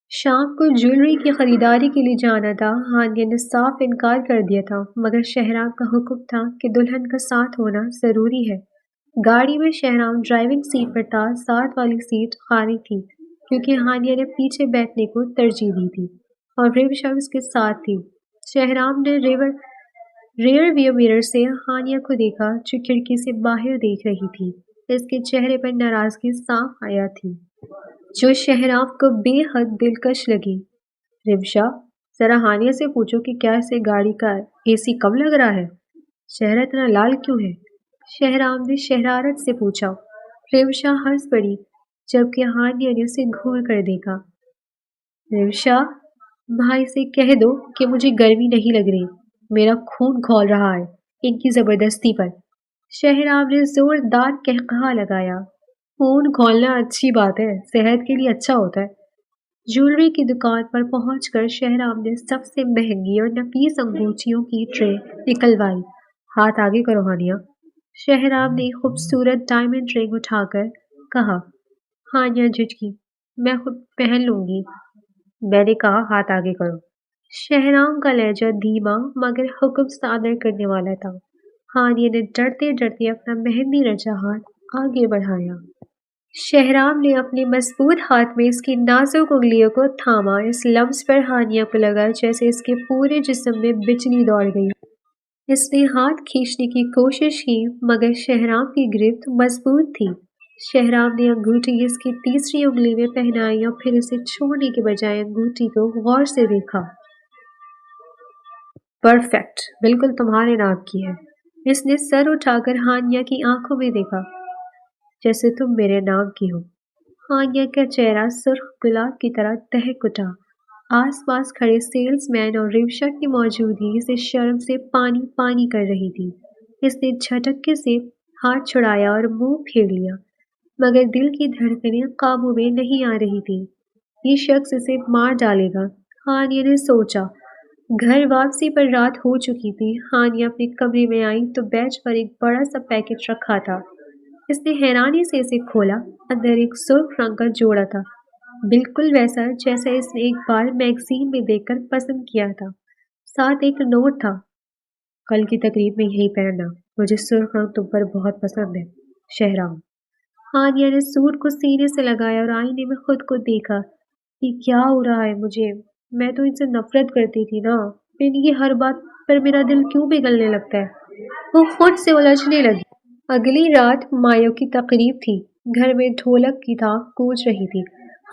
شام کو جیولری کی خریداری کے لیے جانا تھا۔ ہانیہ نے صاف انکار کر دیا تھا، مگر شہرام کا حکم تھا کہ دلہن کا ساتھ ہونا ضروری ہے۔ گاڑی میں شہرام ڈرائیونگ سیٹ پر تھا۔ ساتھ والی سیٹ خالی تھی کیونکہ ہانیہ نے پیچھے بیٹھنے کو ترجیح دی تھی اور ریوشا اس کے ساتھ تھی۔ شہرام نے ریئر ویو مرر سے ہانیہ کو دیکھا جو کھڑکی سے باہر دیکھ رہی تھی۔ اس کے چہرے پر ناراضگی صاف آیا تھی جو شہرام کو بے حد دلکش لگی۔ ریوشا، ذرا ہانیہ سے پوچھو کہ کیا اسے گاڑی کا اے سی کم لگ رہا ہے؟ چہرہ اتنا لال کیوں ہے؟ شہرام نے شرارت سے پوچھا۔ ریوشا ہنس پڑی جبکہ ہانیہ نے اسے گھور کر دیکھا۔ ریوشا، بھائی سے کہہ دو کہ مجھے گرمی نہیں لگ رہی، میرا خون کھول رہا ہے ان کی زبردستی پر۔ شہرام نے زوردار قہقہا لگایا۔ خون کھولنا اچھی بات ہے، صحت کے لیے اچھا ہوتا ہے۔ جیولری کی دکان پر پہنچ کر شہرام نے سب سے مہنگی اور نفیس انگوٹھیوں کی ٹرے نکلوائی۔ ہاتھ آگے کرو ہانیہ، شہرام نے خوبصورت ڈائمنڈ رنگ اٹھا کر کہا۔ ہانیہ جھٹکی۔ میں خود پہن لوں گی، میں نے کہا ہاتھ آگے کرو۔ شہرام کا لہجہ دھیما مگر حکم صادر کرنے والا تھا۔ ہانیہ نے ڈرتے ڈرتے اپنا مہندی رچا ہاتھ آگے بڑھایا۔ شہرام نے اپنے مضبوط ہاتھ میں اس کی نازک انگلیوں کو تھاما۔ اس لمس پر ہانیہ کو لگا جیسے اس کے پورے جسم میں بجلی دوڑ گئی۔ اس نے ہاتھ کھینچنے کی کوشش کی مگر شہرام کی گرفت مضبوط تھی۔ شہرام نے انگوٹھی اس کی تیسری انگلی میں پہنائی اور پھر اسے چھوڑنے کے بجائے انگوٹھی کو غور سے دیکھا۔ پرفیکٹ، بالکل تمہارے ناپ کی ہے۔ اس نے سر اٹھا کر ہانیہ کی آنکھوں میں دیکھا۔ جیسے تم میرے نام کی ہو۔ ہانیہ کا چہرہ سرخ گلاب کی طرح دہک اٹھا۔ آس پاس کھڑے سیلز مین اور ریوشا کی موجودگی اسے شرم سے پانی پانی کر رہی تھی۔ اس نے جھٹکے سے ہاتھ چھڑایا اور منہ پھیر لیا، مگر دل کی دھڑکنیں قابو میں نہیں آ رہی تھی۔ یہ شخص اسے مار ڈالے گا، ہانیہ نے سوچا۔ گھر واپسی پر رات ہو چکی تھی۔ ہانیہ اپنے کمرے میں آئی تو بیچ پر ایک بڑا سا پیکٹ رکھا تھا۔ اس نے حیرانی سے اسے کھولا۔ اندر ایک سرخ رنگ کا جوڑا تھا، بالکل ویسا جیسا اس نے ایک بار میگزین میں دیکھ کر پسند کیا تھا۔ ساتھ ایک نوٹ تھا، کل کی تقریب میں یہی پہننا، مجھے سرخ رنگ تم پر بہت پسند ہے، شہرام۔ ہانیہ نے سوٹ کو سینے سے لگایا اور آئینے میں خود کو دیکھا۔ یہ کیا ہو رہا ہے مجھے؟ میں تو ان سے نفرت کرتی تھی نا، پھر ان کی ہر بات پر میرا دل کیوں پگھلنے لگتا ہے؟ وہ خود سے الجھنے لگی۔ اگلی رات مایو کی تقریب تھی۔ گھر میں ڈھولک کی دھام گونج رہی تھی۔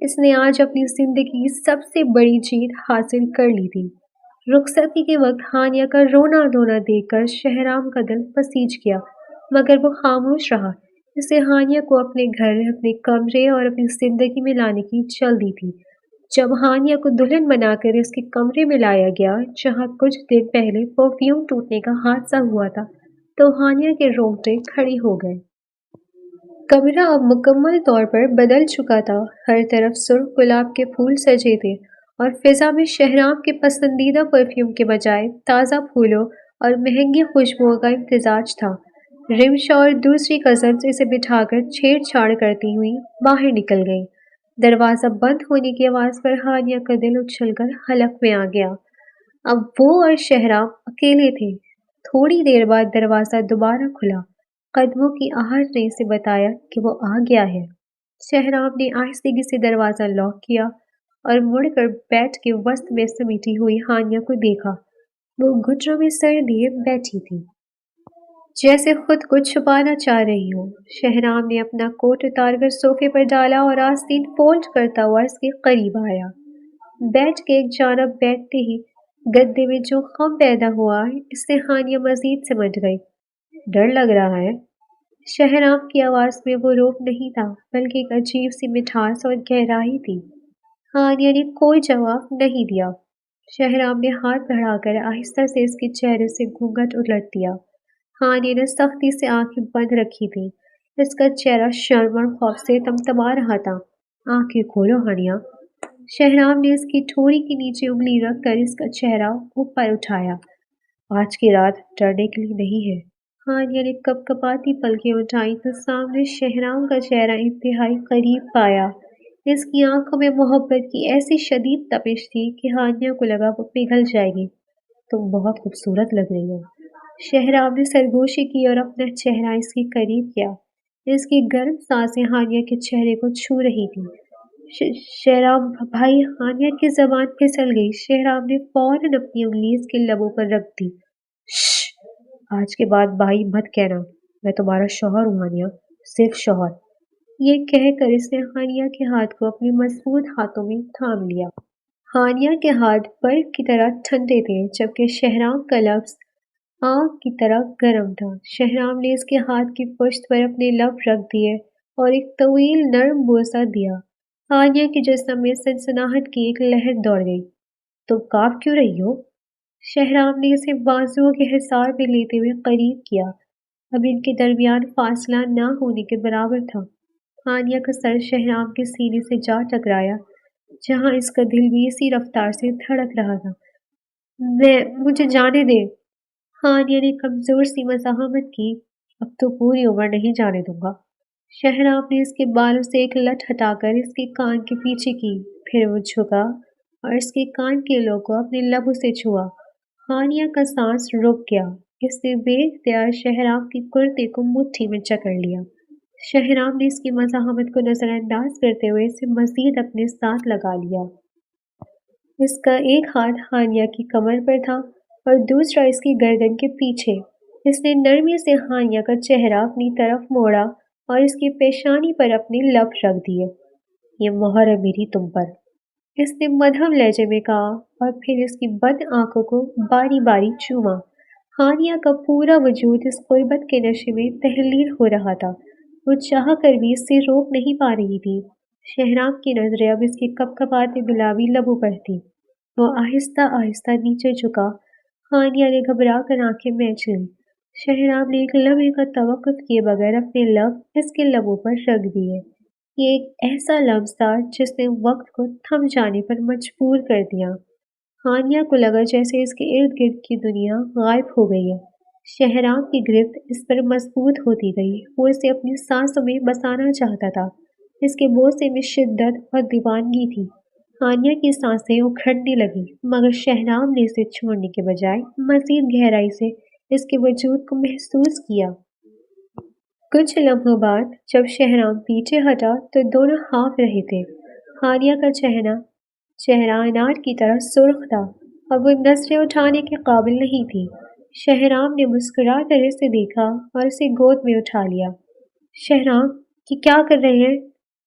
اس نے آج اپنی زندگی کی سب سے بڑی جیت حاصل کر لی تھی۔ رخصتی کے وقت ہانیہ کا رونا دھونا دیکھ کر شہرام کا دل پسیج گیا، مگر وہ خاموش رہا۔ اسے ہانیہ کو اپنے گھر، اپنے کمرے اور اپنی زندگی میں لانے کی جلدی تھی۔ جب ہانیہ کو دلہن بنا کر اس کے کمرے میں لایا گیا، جہاں کچھ دن پہلے پرفیوم ٹوٹنے کا حادثہ ہوا تھا، تو ہانیہ کے رونگٹے کھڑے ہو گئے۔ کمرہ اب مکمل طور پر بدل چکا تھا۔ ہر طرف سرخ گلاب کے پھول سجے تھے اور فضا میں شہرام کے پسندیدہ پرفیوم کے بجائے تازہ پھولوں اور مہنگی خوشبوؤں کا امتزاج تھا۔ رمشا اور دوسری کزنز اسے بٹھا کر چھیڑ چھاڑ کرتی ہوئی باہر نکل گئیں۔ دروازہ بند ہونے کی آواز پر ہانیہ کا دل اچھل کر حلق میں آ گیا۔ اب وہ اور شہرام اکیلے تھے۔ تھوڑی دیر بعد دروازہ دوبارہ کھلا۔ قدموں کی آہٹ نے اسے بتایا کہ وہ آ گیا ہے۔ شہرام نے آہستگی سے دروازہ لاک کیا اور مڑ کر بیڈ کے وسط میں سمیٹی ہوئی ہانیہ کو دیکھا۔ وہ گھٹنوں میں سر دیے بیٹھی تھی، جیسے خود کو چھپانا چاہ رہی ہو۔ شہرام نے اپنا کوٹ اتار کر صوفے پر ڈالا اور آستین فولڈ کرتا ہوا اس کے قریب آیا۔ بیڈ کے ایک جانب بیٹھتے ہی گدے میں جو خم پیدا ہوا، اس سے ہانیہ مزید سمجھ گئی۔ ڈر لگ رہا ہے؟ شہرام کی آواز میں وہ روب نہیں تھا، بلکہ ایک عجیب سی مٹھاس اور گہرائی تھی۔ ہانیہ نے کوئی جواب نہیں دیا۔ شہرام نے ہاتھ بڑھا کر آہستہ سے اس کے چہرے سے گھونگھٹ الٹ دیا۔ ہانیہ نے سختی سے آنکھیں بند رکھی تھیں۔ اس کا چہرہ شرم اور خوف سے تمتما رہا تھا۔ آنکھیں کھولو ہانیہ۔ شہرام نے اس کی ٹھوڑی کے نیچے انگلی رکھ کر اس کا چہرہ اوپر اٹھایا۔ آج کی رات ڈرنے کے لیے نہیں ہے۔ ہانیہ نے کپ کپاتی پلکیں اٹھائیں تو سامنے شہرام کا چہرہ انتہائی قریب پایا۔ اس کی آنکھوں میں محبت کی ایسی شدید تپش تھی کہ ہانیہ کو لگا وہ پگھل جائے گی۔ تم بہت خوبصورت لگ رہی ہو۔ شہرام نے سرگوشی کی اور اپنا چہرہ اس کے قریب کیا۔ اس کی گرم سانسیں ہانیہ کے چہرے کو چھو رہی تھی۔ شہرام بھائی، ہانیہ کی زبان پھسل گئی۔ شہرام نے فوراً اپنی انگلی اس کے لبوں پر رکھ دی۔ شش! آج کے بعد بھائی مت کہنا۔ میں تمہارا شوہر ہوں ہانیہ، صرف شوہر۔ یہ کہہ کر اس نے ہانیہ کے ہاتھ کو اپنے مضبوط ہاتھوں میں تھام لیا۔ ہانیہ کے ہاتھ برف کی طرح ٹھنڈے تھے، جبکہ شہرام کا لفظ آگ کی طرح گرم تھا۔ شہرام نے اس کے ہاتھ کی پشت پر اپنے لب رکھ دیے اور ایک طویل نرم بوسہ دیا۔ ہانیہ کے جسم میں سنسناہٹ کی ایک لہر دوڑ گئی۔ تم کانپ کیوں رہی ہو؟ شہرام نے اسے بازوؤں کے حصار پہ لیتے ہوئے قریب کیا۔ اب ان کے درمیان فاصلہ نہ ہونے کے برابر تھا۔ ہانیہ کا سر شہرام کے سینے سے جا ٹکرایا، جہاں اس کا دل بھی اسی رفتار سے دھڑک رہا تھا۔ مجھے جانے دے۔ ہانیہ نے کمزور سی مزاحمت کی۔ اب تو پوری عمر نہیں جانے دوں گا۔ شہرام نے اس کے بالوں سے ایک لٹ ہٹا کر اس کے کان کے پیچھے کی، پھر وہ جھکا اور اس کے کان کے لوگ کو اپنے لبوں سے چھوا۔ ہانیہ کا سانس رک گیا۔ اس نے بے اختیار شہرام کی کرتے کو مٹھی میں جکڑ لیا۔ شہرام نے اس کی مزاحمت کو نظر انداز کرتے ہوئے اسے مزید اپنے ساتھ لگا لیا۔ اس کا ایک ہاتھ ہانیہ کی کمر پر تھا اور دوسرا اس کی گردن کے پیچھے۔ اس نے نرمی سے ہانیہ کا چہرہ اپنی طرف موڑا اور اس کی پیشانی پر اپنے لب رکھ دیے۔ یہ مہر ہے میری تم پر، اس نے مدھم لہجے میں کہا اور پھر اس کی بند آنکھوں کو باری باری چوما۔ ہانیہ کا پورا وجود اس قربت کے نشے میں تحلیل ہو رہا تھا۔ وہ چاہ کر بھی اس سے روک نہیں پا رہی تھی۔ شہرام کی نظریں اب اس کے کپ کپاتے گلابی لبوں پر تھی۔ وہ آہستہ آہستہ نیچے جھکا۔ ہانیہ نے گھبرا کر آنکھیں مینچ لیں۔ شہرام نے ایک لمحے کا توقف کیے بغیر اپنے لب اس کے لبوں پر رکھ دیے۔ یہ ایک ایسا لمس تھا جس نے وقت کو تھم جانے پر مجبور کر دیا۔ ہانیہ کو لگا جیسے اس کے ارد گرد کی دنیا غائب ہو گئی ہے۔ شہرام کی گرفت اس پر مضبوط ہوتی گئی۔ وہ اسے اپنی سانسوں میں بسانا چاہتا تھا۔ اس کے بوسے میں شدت اور دیوانگی تھی۔ ہانیہ کی سانسیں اکھڑنے لگیں، مگر شہرام نے اسے چھوڑنے کے بجائے مزید گہرائی سے اس کے وجود کو محسوس کیا۔ کچھ لمحوں بعد جب شہرام پیچھے ہٹا تو دونوں ہانپ رہے تھے۔ ہانیہ کا چہرہ انار کی طرح سرخ تھا اور وہ نظریں اٹھانے کے قابل نہیں تھی۔ شہرام نے مسکرا کر اسے دیکھا اور اسے گود میں اٹھا لیا۔ شہرام، یہ کیا کر رہے ہیں؟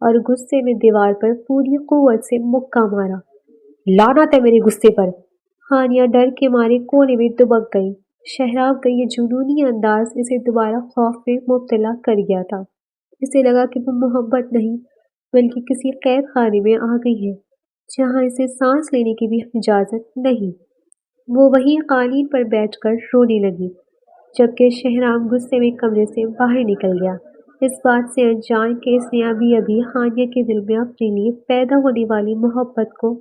اور غصے میں دیوار پر پوری قوت سے مکہ مارا۔ لعنت ہے میرے غصے پر۔ ہانیہ ڈر کے مارے کونے میں دبک گئی۔ شہراب کا یہ جنونی انداز اسے دوبارہ خوف میں مبتلا کر گیا تھا۔ اسے لگا کہ وہ محبت نہیں بلکہ کسی قید خانے میں آ گئی ہے جہاں اسے سانس لینے کی بھی اجازت نہیں۔ وہ وہیں قالین پر بیٹھ کر رونے لگی جبکہ شہرام غصے میں کمرے سے باہر نکل گیا، اس بات سے انجان کہ اس نے ابھی ابھی ہانیہ کے دل میں اپنے لیے پیدا ہونے والی محبت کو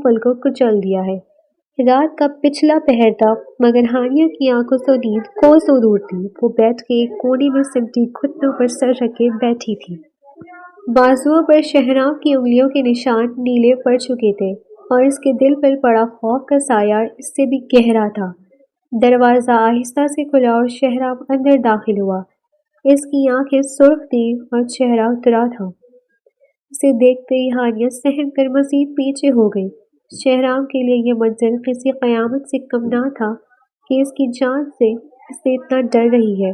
پل کو کچل دیا ہے۔ رات کا پچھلا پہر تھا مگر ہانیہ کی آنکھوں سے نیند کوسوں دور تھی۔ وہ بیٹھ کے ایک کونے میں سمٹی گھٹنوں پر سر رکھے بیٹھی تھی۔ بازوؤں پر شہرام کی انگلیوں کے نشان نیلے پڑ چکے تھے اور اس کے دل پر پڑا خوف کا سایہ اس سے بھی گہرا تھا۔ دروازہ آہستہ سے کھلا اور شہرام اندر داخل ہوا۔ اس کی آنکھیں سرخ تھیں اور چہرہ اترا تھا۔ اسے دیکھتے ہی ہانیہ سہم کر مزید پیچھے ہو گئی۔ شہرام کے لیے یہ منظر کسی قیامت سے کم نہ تھا کہ اس کی جان سے اسے اتنا ڈر رہی ہے۔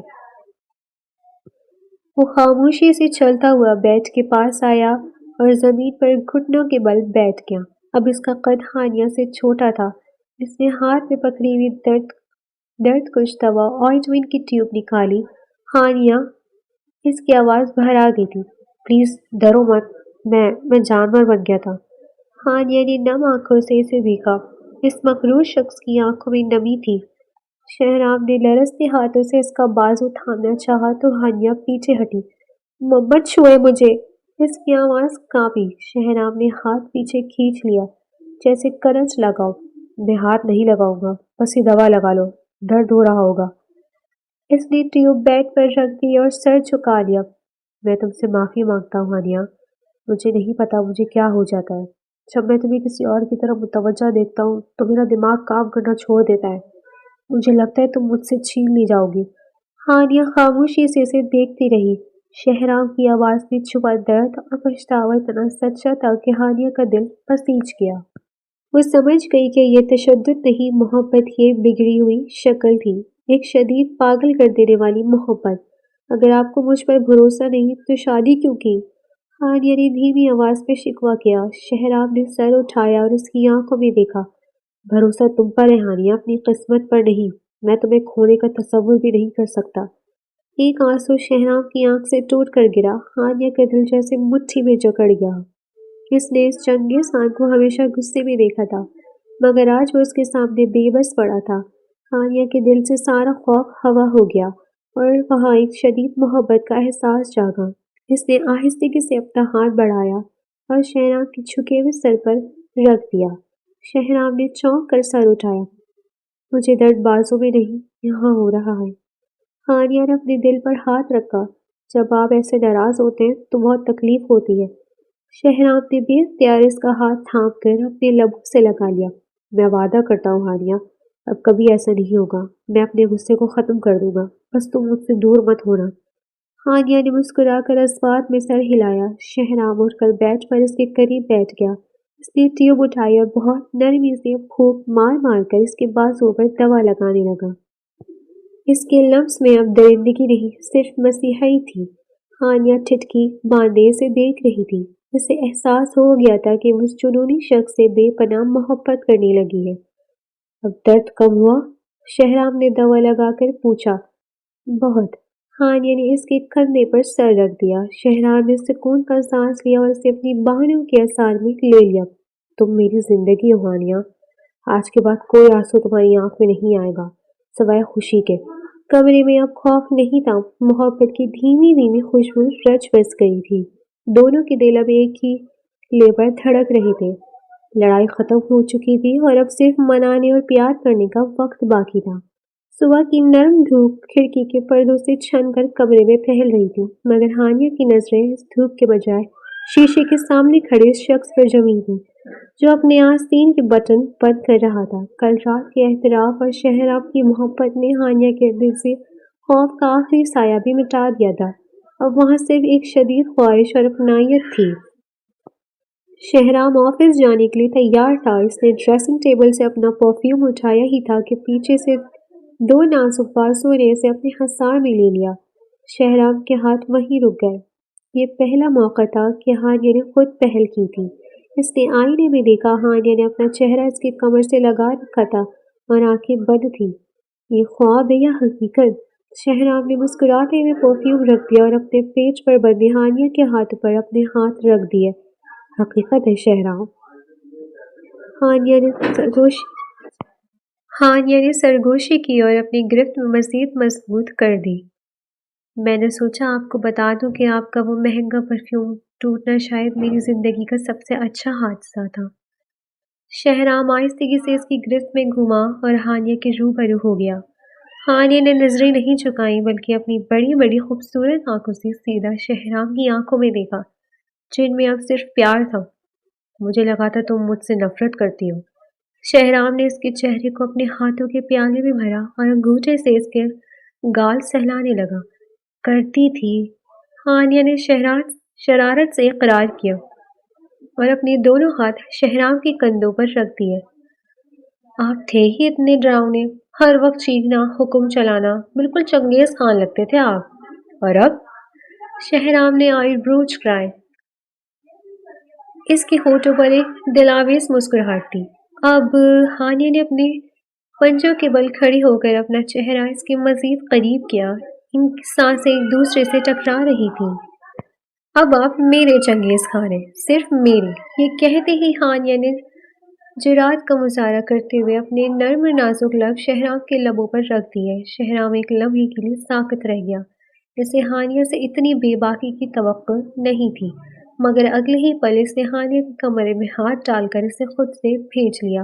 وہ خاموشی سے چلتا ہوا بیڈ کے پاس آیا اور زمین پر گھٹنوں کے بل بیٹھ گیا۔ اب اس کا قد ہانیہ سے چھوٹا تھا۔ اس نے ہاتھ میں پکڑی ہوئی درد کش دوا آئنٹمنٹ کی ٹیوب نکالی۔ ہانیہ، اس کی آواز باہر آ گئی تھی، پلیز ڈرو مت، میں جانور بن گیا تھا۔ ہانیہ نے نم آنکھوں سے اسے دیکھا۔ اس مغرور شخص کی آنکھوں میں نمی تھی۔ شہرام نے لرزتے ہاتھوں سے اس کا بازو تھامنا چاہا تو ہانیہ پیچھے ہٹی۔ مت چھوئے مجھے، اس کی آواز کانپی۔ شہرام نے ہاتھ پیچھے کھینچ لیا جیسے کرنٹ لگاؤ۔ میں ہاتھ نہیں لگاؤں گا، بس یہ دوا لگا لو، درد ہو رہا ہوگا۔ اس نے ٹیوب بیڈ پر رکھ دی اور سر جھکا لیا۔ میں تم سے معافی مانگتا ہوں ہانیہ، مجھے نہیں پتا مجھے کیا ہو جاتا ہے۔ جب میں تمہیں کسی اور کی طرف متوجہ دیکھتا ہوں تو میرا دماغ کام کرنا چھوڑ دیتا ہے۔ مجھے لگتا ہے تم مجھ سے چھین لی جاؤ گی۔ ہانیہ خاموشی سے اسے دیکھتی رہی۔ شہرام کی آواز میں چھپا درد اور پچھتاوا اتنا سچا تھا کہ ہانیہ کا دل پسیج گیا۔ وہ سمجھ گئی کہ یہ تشدد نہیں، محبت کی ایک بگڑی ہوئی شکل تھی، ایک شدید پاگل کر دینے والی محبت۔ اگر آپ کو مجھ پر بھروسہ نہیں تو شادی کیوں کی؟ ہانیہ نے دھیمی آواز میں شکوہ کیا۔ شہرام نے سر اٹھایا اور اس کی آنکھوں میں دیکھا۔ بھروسہ تم پر ہے ہانیہ، اپنی قسمت پر نہیں۔ میں تمہیں کھونے کا تصور بھی نہیں کر سکتا۔ ایک آنسو شہرام کی آنکھ سے ٹوٹ کر گرا۔ ہانیہ کا دل جیسے مٹھی میں جکڑ گیا۔ اس نے اس چنگیز کو ہمیشہ غصے میں دیکھا تھا مگر آج وہ اس کے سامنے بے بس پڑا تھا۔ ہانیہ کے دل سے سارا خوف ہوا ہو گیا اور وہاں ایک شدید محبت کا احساس جاگا۔ اس نے آہستگی سے اپنا ہاتھ بڑھایا اور شہرام کے جھکے ہوئے سر پر رکھ دیا۔ شہرام نے چونک کر سر اٹھایا۔ مجھے درد بازو میں نہیں، یہاں ہو رہا ہے۔ ہانیہ نے اپنے دل پر ہاتھ رکھا۔ جب آپ ایسے ناراض ہوتے ہیں تو بہت تکلیف ہوتی ہے۔ شہرام نے بے اختیار اس کا ہاتھ تھام کر اپنے لبوں سے لگا لیا۔ میں وعدہ کرتا ہوں ہانیہ، اب کبھی ایسا نہیں ہوگا۔ میں اپنے غصے کو ختم کر دوں گا، بس تم مجھ سے دور مت ہونا۔ ہانیہ نے مسکرا کر اس بات میں سر ہلایا۔ شہرام اٹھ کر بیڈ پر اس کے قریب بیٹھ گیا۔ اس نے ٹیوب اٹھائی اور بہت نرمی سے پھونک مار مار کر اس کے بازو پر دوا لگانے لگا۔ اس کے لمس میں اب درندگی نہیں، صرف مسیحائی تھی۔ ہانیہ ٹھٹکی باندھے اسے دیکھ رہی تھی۔ اسے احساس ہو گیا تھا کہ وہ اس جنونی شخص سے بے پناہ محبت کرنے لگی ہے۔ اب درد کم ہوا؟ شہرام نے دوا لگا کر پوچھا۔ بہت۔ ہانیہ نے اس کے کندھے پر سر رکھ دیا۔ شہرام نے سکون کا سانس لیا اور اسے اپنی باہنوں کے اثار میں لے لیا۔ تم میری زندگی ہو ہانیہ، آج کے بعد کوئی آنسو تمہاری آنکھ میں نہیں آئے گا سوائے خوشی کے۔ کمرے میں اب خوف نہیں تھا، محبت کی دھیمی دھیمی خوشبو رچ بس گئی تھی۔ دونوں کے دل اب ایک ہی لے پر دھڑک رہے تھے۔ لڑائی ختم ہو چکی تھی اور اب صرف منانے اور پیار کرنے کا وقت باقی تھا۔ صبح کی نرم دھوپ کھڑکی کے پردوں سے چھن کر کمرے میں پھیل رہی تھی مگر ہانیہ کی نظریں اس دھوپ کے بجائے شیشے کے سامنے کھڑے اس شخص پر جمی تھی جو اپنے آستین کے بٹن بند کر رہا تھا۔ کل رات کے اعتراف اور شہرام کی محبت نے ہانیہ کے دل سے خوف کا آخری سایہ بھی مٹا دیا تھا۔ اب وہاں صرف ایک شدید خواہش اور اپنائیت تھی۔ شہرام آفس جانے کے لیے تیار تھا۔ اس نے ڈریسنگ ٹیبل سے اپنا پرفیوم اٹھایا ہی تھا کہ پیچھے سے دو نازک بازوؤں نے اسے اپنے حصار میں لے لیا۔ شہرام کے ہاتھ وہیں رک گئے۔ یہ پہلا موقع تھا کہ ہانیہ نے خود پہل کی تھی۔ اس نے آئینے میں دیکھا ہانیہ نے اپنا چہرہ اس کی کمر سے لگا رکھا تھا اور آنکھیں بند تھیں۔ یہ خواب ہے یا حقیقت؟ شہرام نے مسکراتے ہوئے پرفیوم رکھ دیا اور اپنے پیچ پر بندے ہانیہ کے ہاتھ پر اپنے ہاتھ رکھ دیے۔ حقیقت ہے شہرام۔ ہانیہ نے سرگوش ہانیہ نے سرگوشی کی اور اپنی گرفت میں مزید مضبوط کر دی۔ میں نے سوچا آپ کو بتا دوں کہ آپ کا وہ مہنگا پرفیوم ٹوٹنا شاید میری زندگی کا سب سے اچھا حادثہ تھا۔ شہرام آہستگی سے اس کی گرفت میں گھما اور ہانیہ کے روبرو ہو گیا۔ ہانیہ نے نظریں نہیں جھکائیں بلکہ اپنی بڑی بڑی خوبصورت آنکھوں سے سیدھا شہرام کی آنکھوں میں دیکھا، جن میں اب صرف پیار تھا۔ مجھے لگا تھا تم مجھ سے نفرت کرتی ہو۔ شہرام نے اس کے چہرے کو اپنے ہاتھوں کے پیالے میں بھرا اور انگوٹھے سے اس کے گال سہلانے لگا۔ کرتی تھی، ہانیہ نے شرارت سے اقرار کیا اور اپنے دونوں ہاتھ شہرام کے کندھوں پر رکھ دیے۔ آپ تھے ہی اتنے ڈراؤنے، ہر وقت چیخنا، حکم چلانا، بالکل چنگیز خان لگتے تھے آپ۔ اور اب؟ شہرام نے آئی برو چکرائے۔ اس کے ہونٹوں پر ایک دلاویز مسکراہٹ تھی۔ اب ہانیہ نے اپنے پنجوں کے بل کھڑی ہو کر اپنا چہرہ اس کے مزید قریب کیا۔ ان کی سانسیں ایک دوسرے سے ٹکرا رہی تھیں۔ اب آپ میرے چنگیز خان ہیں، صرف میرے۔ یہ کہتے ہی ہانیہ نے جرات کا مظاہرہ کرتے ہوئے اپنے نرم نازک لب شہرام کے لبوں پر رکھ دیے۔ شہرام ایک لمحے کے لیے ساکت رہ گیا۔ اسے ہانیہ سے اتنی بے باکی کی توقع نہیں تھی، مگر اگلے ہی پل اس نے ہانیہ کے کمرے میں ہاتھ ڈال کر اسے خود سے بھیج لیا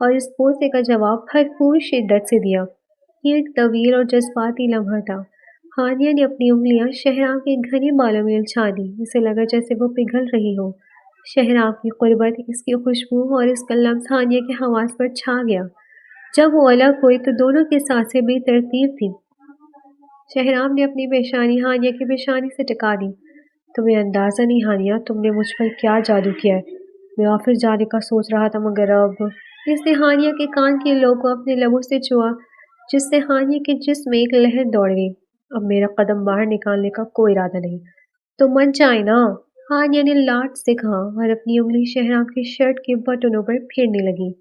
اور اس بوسے کا جواب بھرپور شدت سے دیا۔ یہ ایک طویل اور جذباتی لمحہ تھا۔ ہانیہ نے اپنی انگلیاں شہرام کے گھنے بالوں میں الجھا دی۔ اسے لگا جیسے وہ پگھل رہی ہو۔ شہرام کی قربت، اس کی خوشبو اور اس کا لمس ہانیہ کے حواس پر چھا گیا۔ جب وہ الگ ہوئے تو دونوں کی سانسیں بے ترتیب تھیں۔ شہرام نے اپنی پیشانی ہانیہ کی پیشانی سے ٹکا دی۔ تمہیں اندازہ نہیں ہانیہ، تم نے مجھ پر کیا جادو کیا ہے۔ میں آفس جانے کا سوچ رہا تھا مگر اب… اس نے ہانیہ کے کان کی لو کو اپنے لبوں سے چھوا، جس سے ہانیہ کے جسم میں ایک لہر دوڑ گئی۔ اب میرا قدم باہر نکالنے کا کوئی ارادہ نہیں۔ تو من چاہے نا، ہانیہ نے لاٹ سے کہا اور اپنی انگلی شہرام کی شرٹ کے بٹنوں پر پھیرنے لگی۔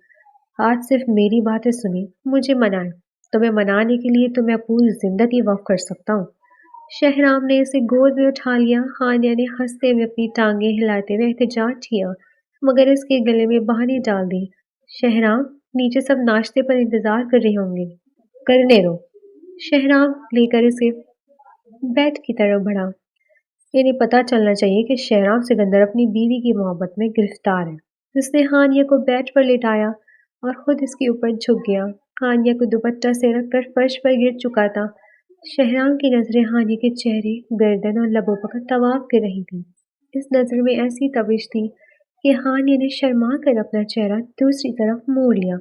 آج صرف میری باتیں سنی، مجھے منائے۔ تمہیں منانے کے لیے تو میں پوری زندگی وقف کر سکتا ہوں۔ شہرام نے اسے گود میں اٹھا لیا۔ ہانیہ نے ہنستے ہوئے اپنی ٹانگیں ہلاتے ہوئے احتجاج کیا، مگر اس کے گلے میں بہانے ڈال دی۔ شہرام، نیچے سب ناشتے پر انتظار کر رہے ہوں گے، کرنے دو۔ شہرام لے کر اسے بیڈ کی طرف بڑھا۔ انہیں پتہ چلنا چاہیے کہ شہرام سکندر اپنی بیوی کی محبت میں گرفتار ہے۔ اس نے ہانیہ کو بیڈ پر لٹایا اور خود اس کے اوپر جھک گیا۔ ہانیہ کو دوپٹہ سے رکھ کر فرش پر گر چکا تھا۔ شہرام کی نظریں ہانیہ کے چہرے، گردن اور لبوں پر طواف کر رہی تھیں۔ اس نظر میں ایسی تپش تھی کہ ہانیہ نے شرما کر اپنا چہرہ دوسری طرف موڑ لیا۔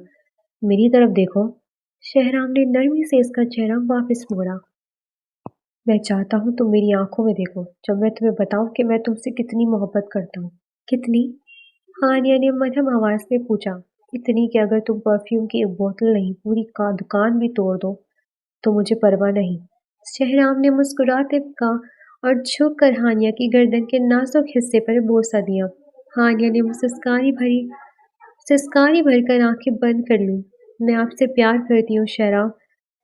میری طرف دیکھو۔ شہرام نے نرمی سے اس کا چہرہ واپس موڑا۔ میں چاہتا ہوں تم میری آنکھوں میں دیکھو، جب میں تمہیں بتاؤں کہ میں تم سے کتنی محبت کرتا ہوں۔ کتنی؟ ہانیہ نے مدھم آواز میں پوچھا۔ اتنی کہ اگر تم پرفیوم کی ایک بوتل نہیں، پوری دکان بھی توڑ دو تو مجھے پرواہ نہیں۔ شہرام نے مسکراتے کہا اور جھک کر ہانیہ کی گردن کے نازک حصے پر بوسہ دیا۔ ہانیہ نے سسکاری بھر کر آنکھیں بند کر لیں۔ میں آپ سے پیار کرتی ہوں شہرام،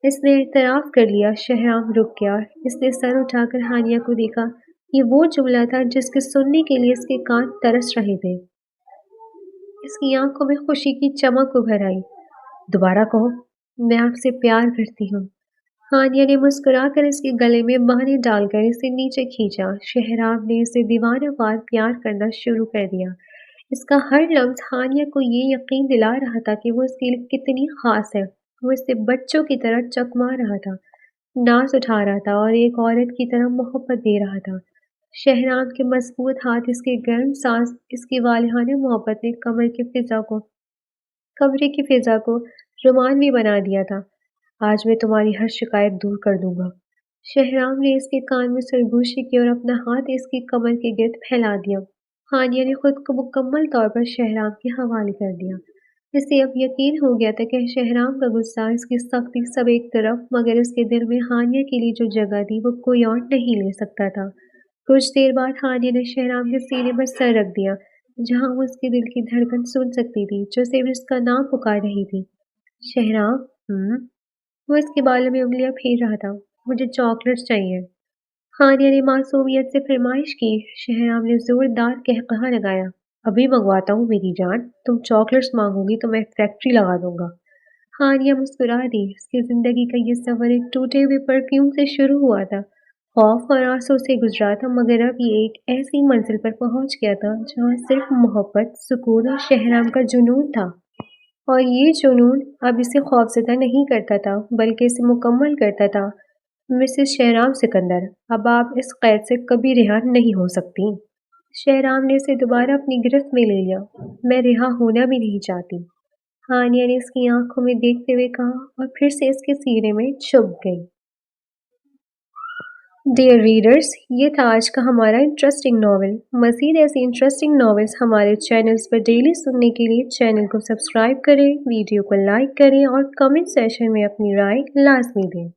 اس نے اعتراف کر لیا۔ شہرام رک گیا۔ اس نے سر اٹھا کر ہانیہ کو دیکھا۔ یہ وہ جملہ تھا جس کے سننے کے لیے اس کے کان ترس رہے تھے۔ اس کی آنکھوں میں خوشی کی چمک ابھر آئی۔ دوبارہ کہو، میں آپ سے پیار کرتی ہوں۔ ہانیہ نے مسکرا کر اس کے گلے میں بہانے ڈال کر اسے نیچے کھینچا۔ شہرام نے اسے دیوانہ وار پیار کرنا شروع کر دیا۔ اس کا ہر لمس ہانیہ کو یہ یقین دلا رہا تھا کہ وہ اس کے لیے کتنی خاص ہے۔ وہ اسے بچوں کی طرح چکما رہا تھا، ناز اٹھا رہا تھا اور ایک عورت کی طرح محبت دے رہا تھا۔ شہرام کے مضبوط ہاتھ، اس کے گرم سانس، اس کی والہانہ محبت نے کمرے کی فضا کو رومانوی بنا دیا تھا۔ آج میں تمہاری ہر شکایت دور کر دوں گا۔ شہرام نے اس کے کان میں سرگوشی کی اور اپنا ہاتھ اس کی کمر کے گرد پھیلا دیا۔ ہانیہ نے خود کو مکمل طور پر شہرام کے حوالے کر دیا۔ اسے اب یقین ہو گیا تھا کہ شہرام کا غصہ، اس کی سختی سب ایک طرف، مگر اس کے دل میں ہانیہ کے لیے جو جگہ تھی وہ کوئی اور نہیں لے سکتا تھا۔ کچھ دیر بعد ہانیہ نے شہرام کے سینے پر سر رکھ دیا، جہاں وہ اس کے دل کی دھڑکن سن سکتی تھی جو صرف اس کا نام پکار رہی تھی۔ شہرام، وہ اس کے بالوں میں انگلیاں پھیر رہا تھا۔ مجھے چاکلیٹس چاہیے۔ ہانیہ نے معصومیت سے فرمائش کی۔ شہرام نے زوردار قہقہا لگایا۔ ابھی منگواتا ہوں میری جان، تم چاکلیٹس مانگو گی تو میں فیکٹری لگا دوں گا۔ ہانیہ مسکرا دی۔ اس کی زندگی کا یہ سفر ایک ٹوٹے ہوئے پرفیوم سے شروع ہوا تھا، خوف اور آنسوں سے گزرا تھا، مگر اب یہ ایک ایسی منزل پر پہنچ گیا تھا جہاں صرف محبت، سکون اور شہرام کا جنون تھا۔ اور یہ جنون اب اسے خوفزدہ نہیں کرتا تھا بلکہ اسے مکمل کرتا تھا۔ مسز شہرام سکندر، اب آپ اس قید سے کبھی رہا نہیں ہو سکتی۔ شہرام نے اسے دوبارہ اپنی گرفت میں لے لیا۔ میں رہا ہونا بھی نہیں چاہتی، ہانیہ نے اس کی آنکھوں میں دیکھتے ہوئے کہا اور پھر سے اس کے سینے میں چھپ گئی۔ ڈیئر ریڈرز، یہ تھا آج کا ہمارا انٹرسٹنگ ناول۔ مزید ایسی انٹرسٹنگ ناولز ہمارے چینلز پر ڈیلی سننے کے لیے چینل کو سبسکرائب کریں، ویڈیو کو لائک کریں اور کمنٹ سیکشن میں اپنی رائے لازمی دیں۔